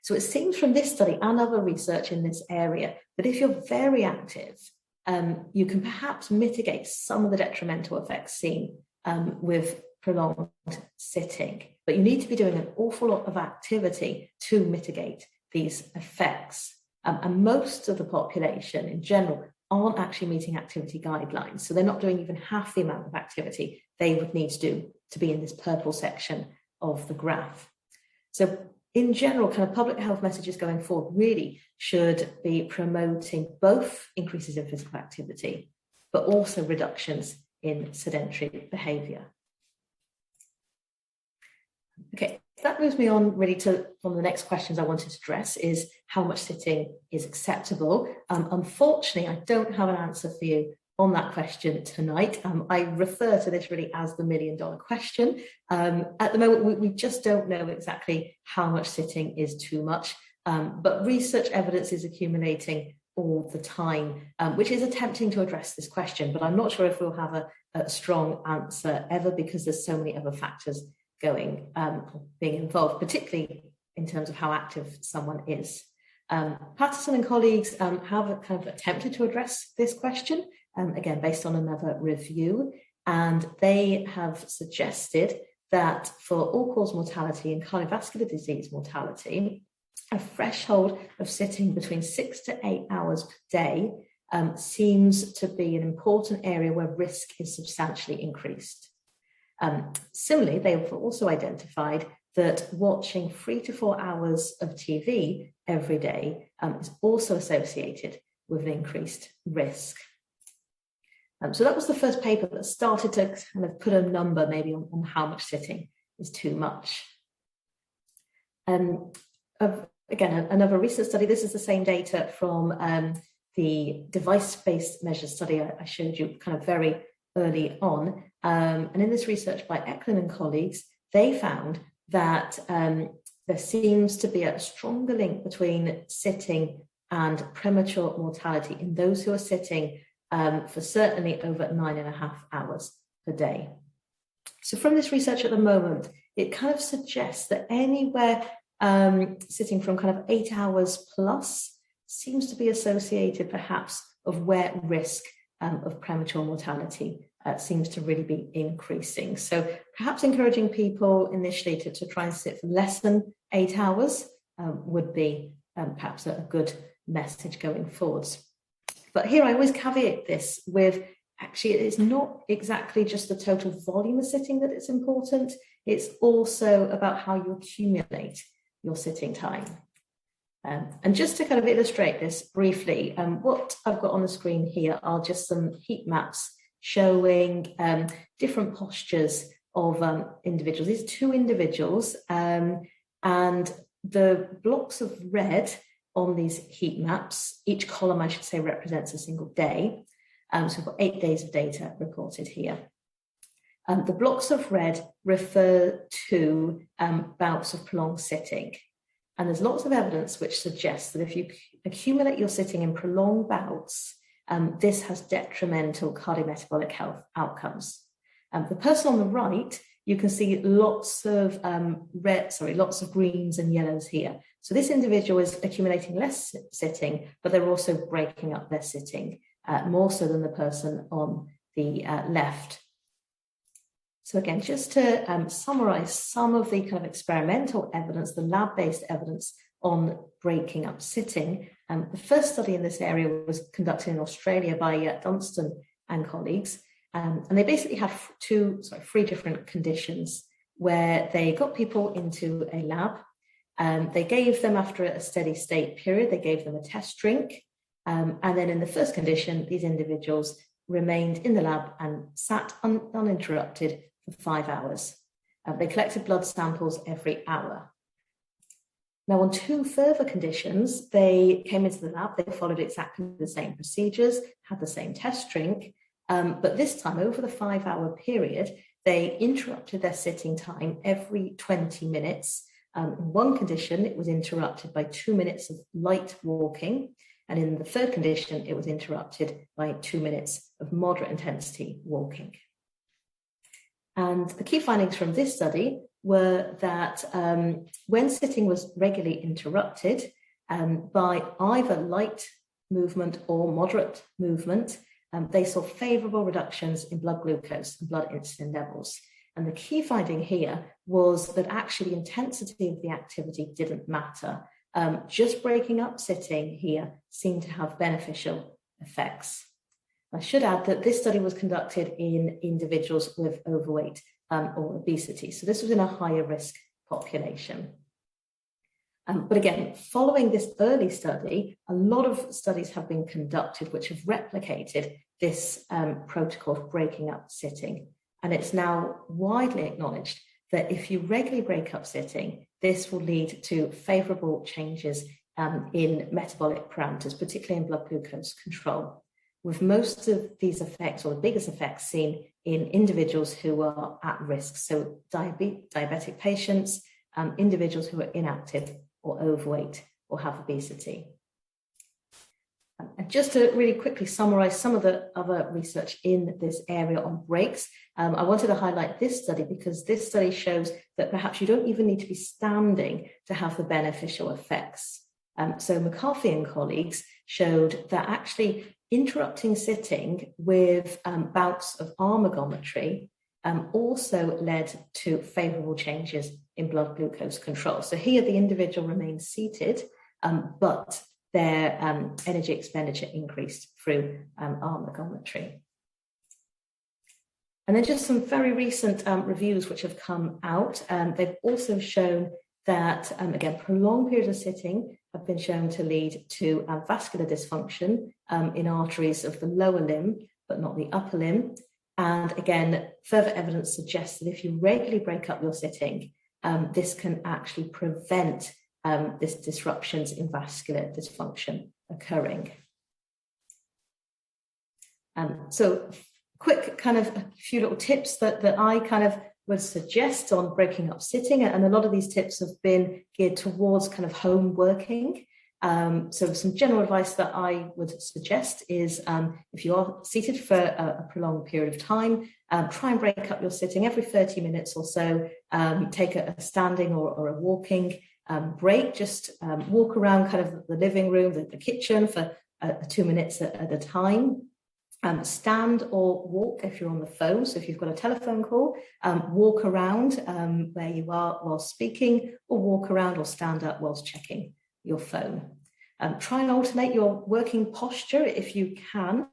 So it seems from this study and other research in this area that if you're very active, you can perhaps mitigate some of the detrimental effects seen with prolonged sitting, but you need to be doing an awful lot of activity to mitigate these effects. And most of the population in general aren't actually meeting activity guidelines. So they're not doing even half the amount of activity they would need to do to be in this purple section of the graph. So in general, kind of public health messages going forward really should be promoting both increases in physical activity, but also reductions in sedentary behaviour. Okay, that moves me on really to one of the next questions I wanted to address is how much sitting is acceptable. Unfortunately, I don't have an answer for you on that question tonight. I refer to this really as the $1 million question. At the moment, we just don't know exactly how much sitting is too much, but research evidence is accumulating all the time, which is attempting to address this question, but I'm not sure if we'll have a strong answer ever because there's so many other factors being involved, particularly in terms of how active someone is. Patterson and colleagues have kind of attempted to address this question, again, based on another review, and they have suggested that for all-cause mortality and cardiovascular disease mortality, a threshold of sitting between 6 to 8 hours per day seems to be an important area where risk is substantially increased. Similarly, they have also identified that watching 3 to 4 hours of TV every day is also associated with an increased risk. So that was the first paper that started to kind of put a number maybe on how much sitting is too much. Again, another recent study, this is the same data from the device-based measures study I showed you kind of very early on. And in this research by Eklund and colleagues, they found that there seems to be a stronger link between sitting and premature mortality in those who are sitting for certainly over 9.5 hours per day. So from this research at the moment, it kind of suggests that anywhere sitting from kind of 8 hours plus seems to be associated perhaps of where risk of premature mortality seems to really be increasing. So perhaps encouraging people initially to try and sit for less than 8 hours would be perhaps a good message going forwards. But here I always caveat this with, actually, it's not exactly just the total volume of sitting that is important. It's also about how you accumulate your sitting time. And just to kind of illustrate this briefly, what I've got on the screen here are just some heat maps showing different postures of individuals. These 2 individuals, and the blocks of red on these heat maps, each column, I should say, represents a single day. So we've got 8 days of data reported here. The blocks of red refer to bouts of prolonged sitting. And there's lots of evidence which suggests that if you accumulate your sitting in prolonged bouts, this has detrimental cardiometabolic health outcomes. The person on the right, you can see lots of lots of greens and yellows here. So this individual is accumulating less sitting, but they're also breaking up their sitting, more so than the person on the left. So again, just to summarize some of the kind of experimental evidence, the lab-based evidence on breaking up sitting. The first study in this area was conducted in Australia by Dunstan and colleagues. And they basically had 3 different conditions where they got people into a lab. They gave them, after a steady state period, they gave them a test drink. And then in the first condition, these individuals remained in the lab and sat uninterrupted for 5 hours. They collected blood samples every hour. Now, on 2 further conditions, they came into the lab, they followed exactly the same procedures, had the same test drink, but this time, over the 5-hour period, they interrupted their sitting time every 20 minutes. In one condition, it was interrupted by 2 minutes of light walking, and in the third condition, it was interrupted by 2 minutes of moderate intensity walking. And the key findings from this study were that when sitting was regularly interrupted by either light movement or moderate movement, they saw favourable reductions in blood glucose and blood insulin levels. And the key finding here was that actually the intensity of the activity didn't matter. Just breaking up sitting here seemed to have beneficial effects. I should add that this study was conducted in individuals with overweight or obesity. So this was in a higher risk population. But again, following this early study, a lot of studies have been conducted which have replicated this protocol of breaking up sitting. And it's now widely acknowledged that if you regularly break up sitting, this will lead to favourable changes in metabolic parameters, particularly in blood glucose control, with most of these effects, or the biggest effects, seen in individuals who are at risk. So diabetic patients, individuals who are inactive or overweight or have obesity. And just to really quickly summarize some of the other research in this area on breaks, I wanted to highlight this study because this study shows that perhaps you don't even need to be standing to have the beneficial effects. So McCarthy and colleagues showed that actually interrupting sitting with bouts of arm ergometry also led to favourable changes in blood glucose control. So here the individual remained seated, but their energy expenditure increased through arm ergometry. And then just some very recent reviews which have come out. They've also shown that, again, prolonged periods of sitting have been shown to lead to vascular dysfunction in arteries of the lower limb, but not the upper limb. And again, further evidence suggests that if you regularly break up your sitting, this can actually prevent this disruptions in vascular dysfunction occurring. So quick kind of a few little tips that I kind of would suggest on breaking up sitting, and a lot of these tips have been geared towards kind of home working. So some general advice that I would suggest is if you are seated for a prolonged period of time, try and break up your sitting every 30 minutes or so. Take a standing or a walking break. Just walk around kind of the living room, the kitchen for 2 minutes at a time. Stand or walk if you're on the phone. So if you've got a telephone call, walk around where you are while speaking, or walk around or stand up whilst checking your phone. Try and alternate your working posture if you can.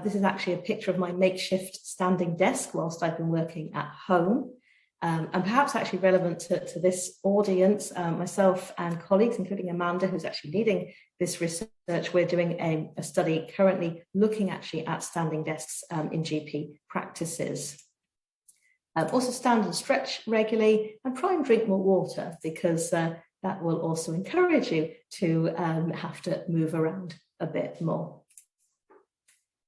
This is actually a picture of my makeshift standing desk whilst I've been working at home. And perhaps actually relevant to this audience, myself and colleagues, including Amanda, who's actually leading this research, we're doing a study currently looking actually at standing desks in GP practices. Also stand and stretch regularly, and try and drink more water, because that will also encourage you to have to move around a bit more.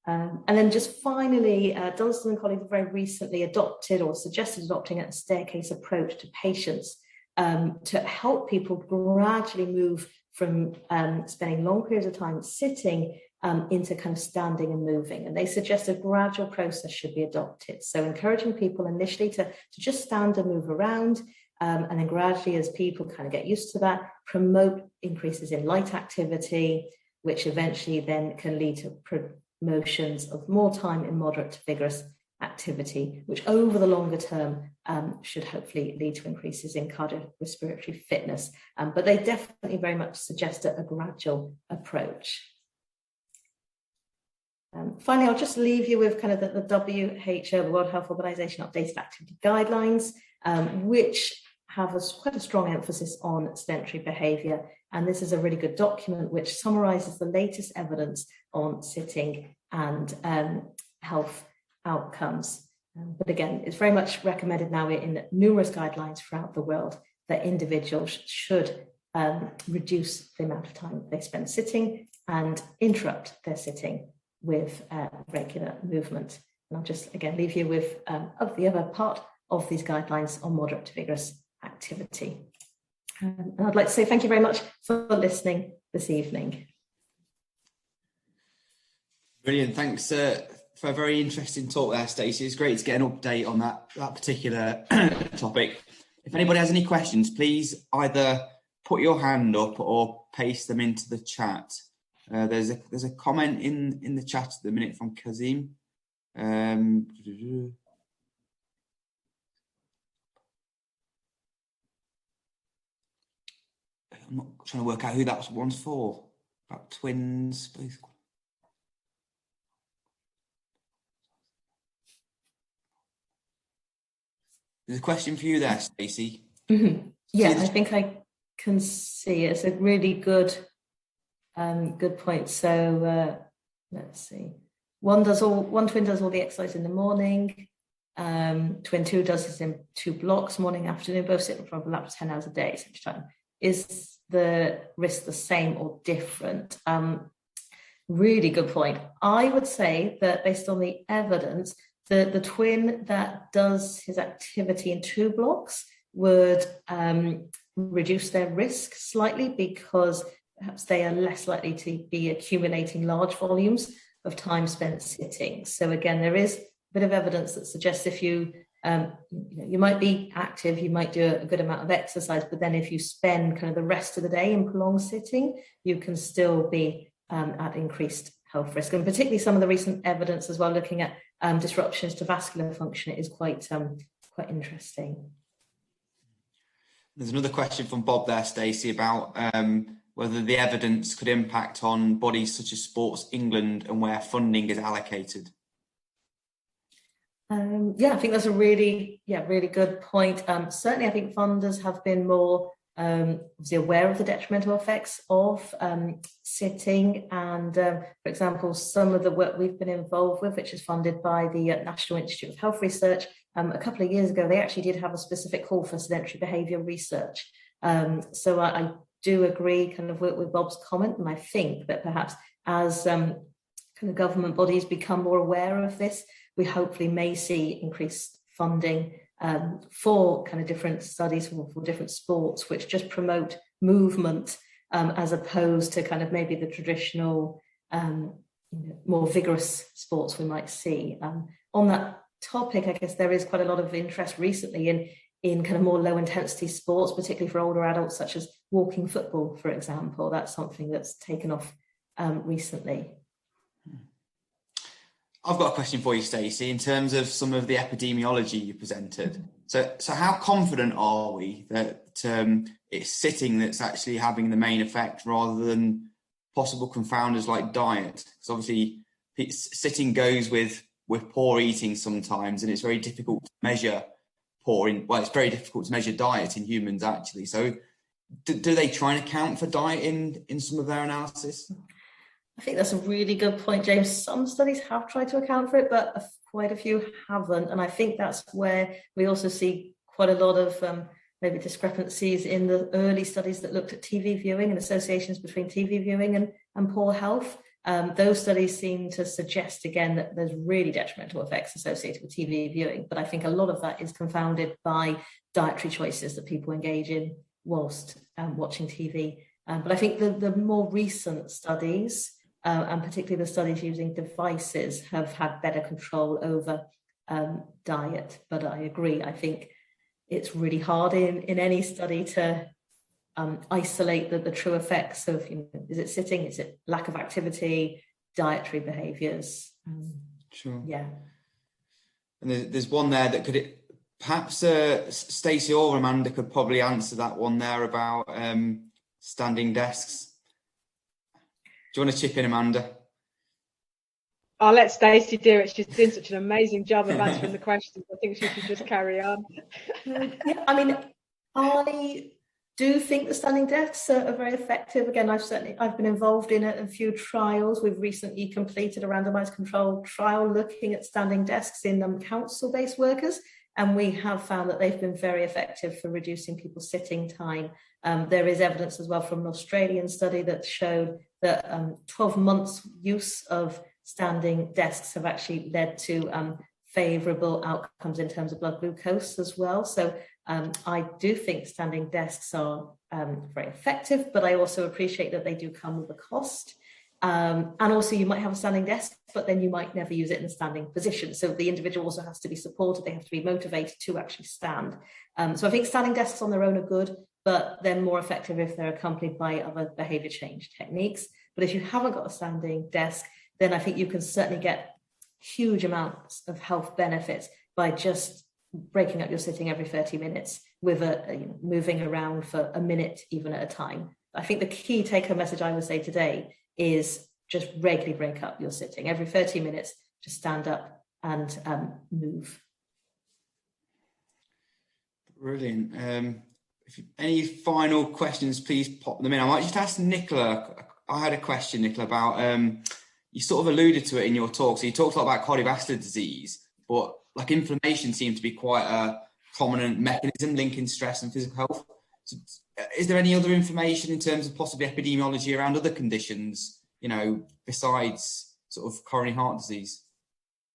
And then just finally, Dunstan and colleagues very recently adopted or suggested adopting a staircase approach to patients to help people gradually move from spending long periods of time sitting into kind of standing and moving. And they suggest a gradual process should be adopted. So encouraging people initially to just stand and move around, and then gradually, as people kind of get used to that, promote increases in light activity, which eventually then can lead to promotions of more time in moderate to vigorous activity, which over the longer term should hopefully lead to increases in cardiorespiratory fitness. But they definitely very much suggest a gradual approach. Finally, I'll just leave you with kind of the WHO, the World Health Organization updated activity guidelines, which have quite a strong emphasis on sedentary behaviour. And this is a really good document which summarises the latest evidence on sitting and health outcomes. But again, it's very much recommended now in numerous guidelines throughout the world that individuals should reduce the amount of time they spend sitting and interrupt their sitting with regular movement. And I'll just again leave you with of the other part of these guidelines on moderate to vigorous activity. And I'd like to say thank you very much for listening this evening. Brilliant. Thanks for a very interesting talk there, Stacey. It's great to get an update on that particular topic. If anybody has any questions, please either put your hand up or paste them into the chat. There's a comment in the chat at the minute from Kazim. I'm not trying to work out who that one's for. About twins. There's a question for you there, Stacey. Mm-hmm. Yeah, I think I can see it. It's a really good point. So let's see. One twin does all the exercise in the morning. Twin 2 does this in 2 blocks, morning, afternoon, both sit in front of a lap 10 hours a day, each time. Is the risk the same or different? Really good point. I would say that based on the evidence, the twin that does his activity in 2 blocks would reduce their risk slightly, because perhaps they are less likely to be accumulating large volumes of time spent sitting. So again, there is a bit of evidence that suggests if you might be active, you might do a good amount of exercise, but then if you spend kind of the rest of the day in prolonged sitting, you can still be at increased health risk. And particularly some of the recent evidence as well, looking at disruptions to vascular function, is quite interesting. There's another question from Bob there, Stacey, about whether the evidence could impact on bodies such as Sports England and where funding is allocated. I think that's a really good point. Certainly, I think funders have been more obviously aware of the detrimental effects of sitting, and for example, some of the work we've been involved with, which is funded by the National Institute of Health Research, a couple of years ago, they actually did have a specific call for sedentary behaviour research. So I do agree kind of with Bob's comment, and I think that perhaps as kind of government bodies become more aware of this, we hopefully may see increased funding for kind of different studies for different sports, which just promote movement as opposed to kind of maybe the traditional, more vigorous sports we might see. On that topic, I guess there is quite a lot of interest recently in kind of more low intensity sports, particularly for older adults, such as walking football, for example. That's something that's taken off recently. I've got a question for you, Stacey, in terms of some of the epidemiology you presented. So how confident are we that it's sitting that's actually having the main effect rather than possible confounders like diet? Because obviously sitting goes with poor eating sometimes, and it's very difficult to measure it's very difficult to measure diet in humans actually. So do they try and account for diet in some of their analysis? I think that's a really good point, James. Some studies have tried to account for it, but quite a few haven't. And I think that's where we also see quite a lot of maybe discrepancies in the early studies that looked at TV viewing and associations between TV viewing and poor health. Those studies seem to suggest, again, that there's really detrimental effects associated with TV viewing. But I think a lot of that is confounded by dietary choices that people engage in whilst watching TV. But I think the more recent studies, and particularly the studies using devices, have had better control over diet. But I agree, I think it's really hard in any study to isolate the true effects of, is it sitting, is it lack of activity, dietary behaviours. Sure. Yeah. And there's one there that could perhaps Stacey or Amanda could probably answer that one there about standing desks. Do you want to chip in, Amanda? I'll let Stacey do it. She's doing such an amazing job of answering the questions. I think she should just carry on. Yeah, I mean, I do think the standing desks are very effective. Again, I've been involved in a few trials. We've recently completed a randomized controlled trial looking at standing desks in council-based workers, and we have found that they've been very effective for reducing people's sitting time. There is evidence as well from an Australian study that showed that 12 months use of standing desks have actually led to favourable outcomes in terms of blood glucose as well. So I do think standing desks are very effective, but I also appreciate that they do come with a cost. And also you might have a standing desk, but then you might never use it in a standing position. So the individual also has to be supported. They have to be motivated to actually stand. So I think standing desks on their own are good, but they're more effective if they're accompanied by other behaviour change techniques. But if you haven't got a standing desk, then I think you can certainly get huge amounts of health benefits by just breaking up your sitting every 30 minutes with moving around for a minute even at a time. I think the key take-home message I would say today is just regularly break up your sitting. Every 30 minutes, just stand up and move. Brilliant. Any final questions, please pop them in. I might just ask Nicola. I had a question, Nicola, about, you sort of alluded to it in your talk. So you talked a lot about cardiovascular disease, but like inflammation seems to be quite a prominent mechanism linking stress and physical health. So is there any other information in terms of possibly epidemiology around other conditions, besides sort of coronary heart disease?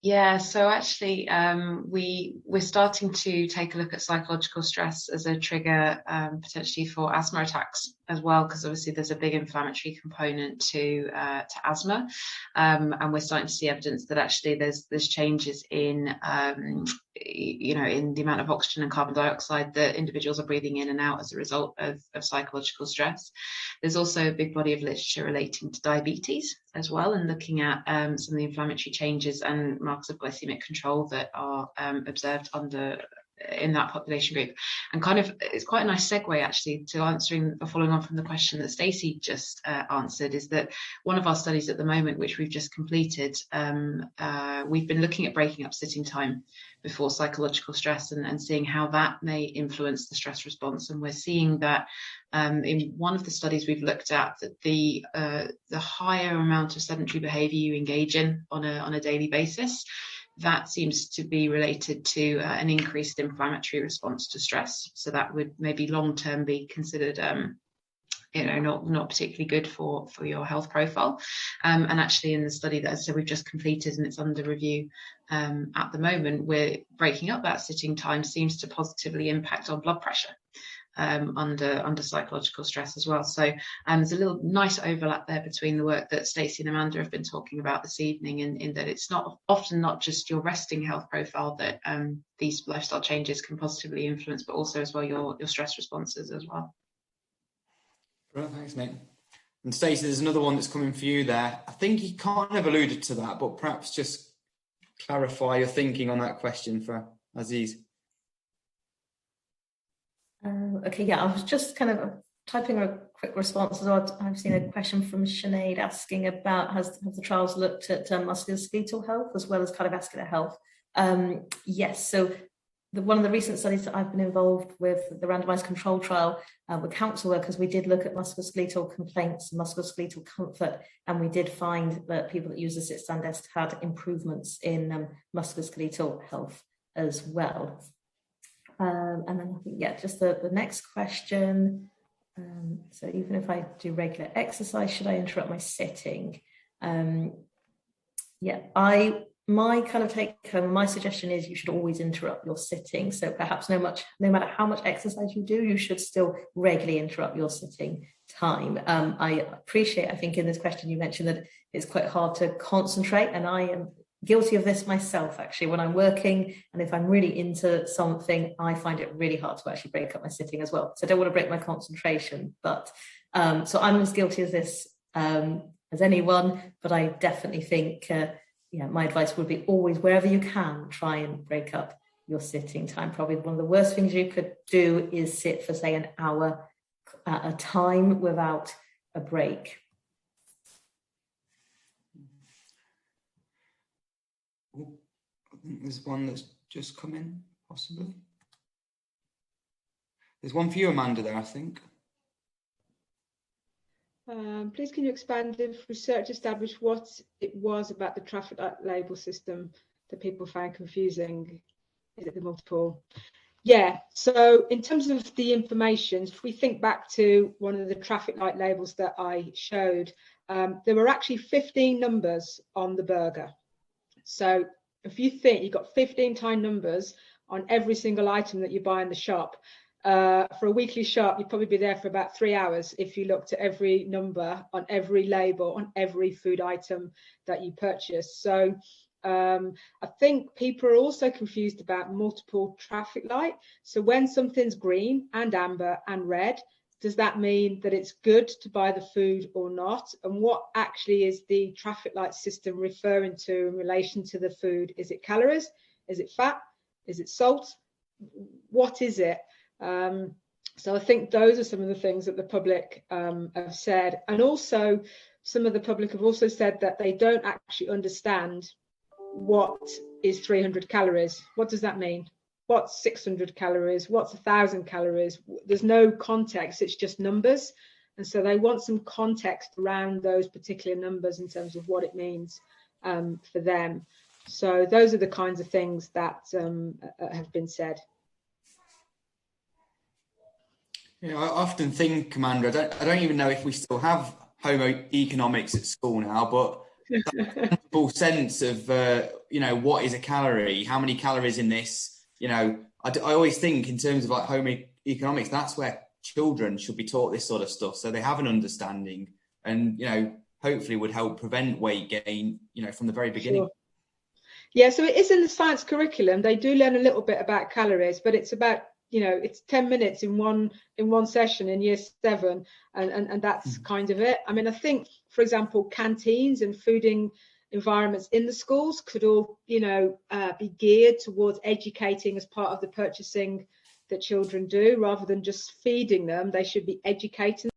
Yeah, so actually we're starting to take a look at psychological stress as a trigger potentially for asthma attacks as well, because obviously there's a big inflammatory component to asthma, and we're starting to see evidence that actually there's changes in in the amount of oxygen and carbon dioxide that individuals are breathing in and out as a result of psychological stress. There's also a big body of literature relating to diabetes as well, and looking at some of the inflammatory changes and markers of glycemic control that are observed in that population group. And it's quite a nice segue actually to answering or following on from the question that Stacey just answered, is that one of our studies at the moment, which we've just completed, we've been looking at breaking up sitting time before psychological stress and seeing how that may influence the stress response. And we're seeing that in one of the studies we've looked at, that the higher amount of sedentary behaviour you engage in on a daily basis, that seems to be related to an increased inflammatory response to stress. So that would maybe long-term be considered not particularly good for your health profile. And actually in the study that we've just completed and it's under review at the moment, we're breaking up that sitting time seems to positively impact on blood pressure. under psychological stress as well. So there's a little nice overlap there between the work that Stacy and Amanda have been talking about this evening, in that it's often not just your resting health profile that these lifestyle changes can positively influence, but also as well your stress responses as well. Right, thanks, Nick. And Stacey, there's another one that's coming for you there. I think you kind of alluded to that, but perhaps just clarify your thinking on that question for Aziz. Okay, yeah, I was just kind of typing a quick response as well. I've seen a question from Sinead asking about have the trials looked at musculoskeletal health as well as cardiovascular health? Yes, so one of the recent studies that I've been involved with, the randomized control trial with council workers, we did look at musculoskeletal complaints, musculoskeletal comfort, and we did find that people that use the sit-stand desk had improvements in musculoskeletal health as well. And then I think, yeah, just the next question. So even if I do regular exercise, should I interrupt my sitting? Yeah, my kind of take home, my suggestion is you should always interrupt your sitting. So perhaps no matter how much exercise you do, you should still regularly interrupt your sitting time. I appreciate, I think in this question you mentioned that it's quite hard to concentrate, and I am guilty of this myself actually. When I'm working and if I'm really into something, I find it really hard to actually break up my sitting as well. So I don't want to break my concentration, but so I'm as guilty as this as anyone, but I definitely think yeah, my advice would be always, wherever you can, try and break up your sitting time. Probably one of the worst things you could do is sit for, say, an hour at a time without a break. I think there's one that's just come in, possibly. There's one for you, Amanda, there, I think. Please can you expand if research established what it was about the traffic light label system that people found confusing? Is it the multiple? Yeah, so in terms of the information, if we think back to one of the traffic light labels that I showed, there were actually 15 numbers on the burger. So if you think you've got 15 time numbers on every single item that you buy in the shop, for a weekly shop, you'd probably be there for about 3 hours if you looked at every number on every label on every food item that you purchase. So I think people are also confused about multiple traffic light. So when something's green and amber and red, does that mean that it's good to buy the food or not? And what actually is the traffic light system referring to in relation to the food? Is it calories? Is it fat? Is it salt? What is it? So I think those are some of the things that the public have said. And also some of the public have also said that they don't actually understand what is 300 calories. What does that mean? What's 600 calories? What's 1,000 calories? There's no context, it's just numbers. And so they want some context around those particular numbers in terms of what it means for them. So those are the kinds of things that have been said. Yeah, I often think, Amanda, I don't even know if we still have homo economics at school now, but that full sense of, what is a calorie? How many calories in this? I always think in terms of like homo economics, that's where children should be taught this sort of stuff. So they have an understanding and, hopefully would help prevent weight gain, from the very beginning. Sure. Yeah, so it is in the science curriculum. They do learn a little bit about calories, but it's about, it's 10 minutes in one session in year 7, and that's kind of it. I mean, I think, for example, canteens and fooding environments in the schools could all, be geared towards educating as part of the purchasing that children do, rather than just feeding them. They should be educating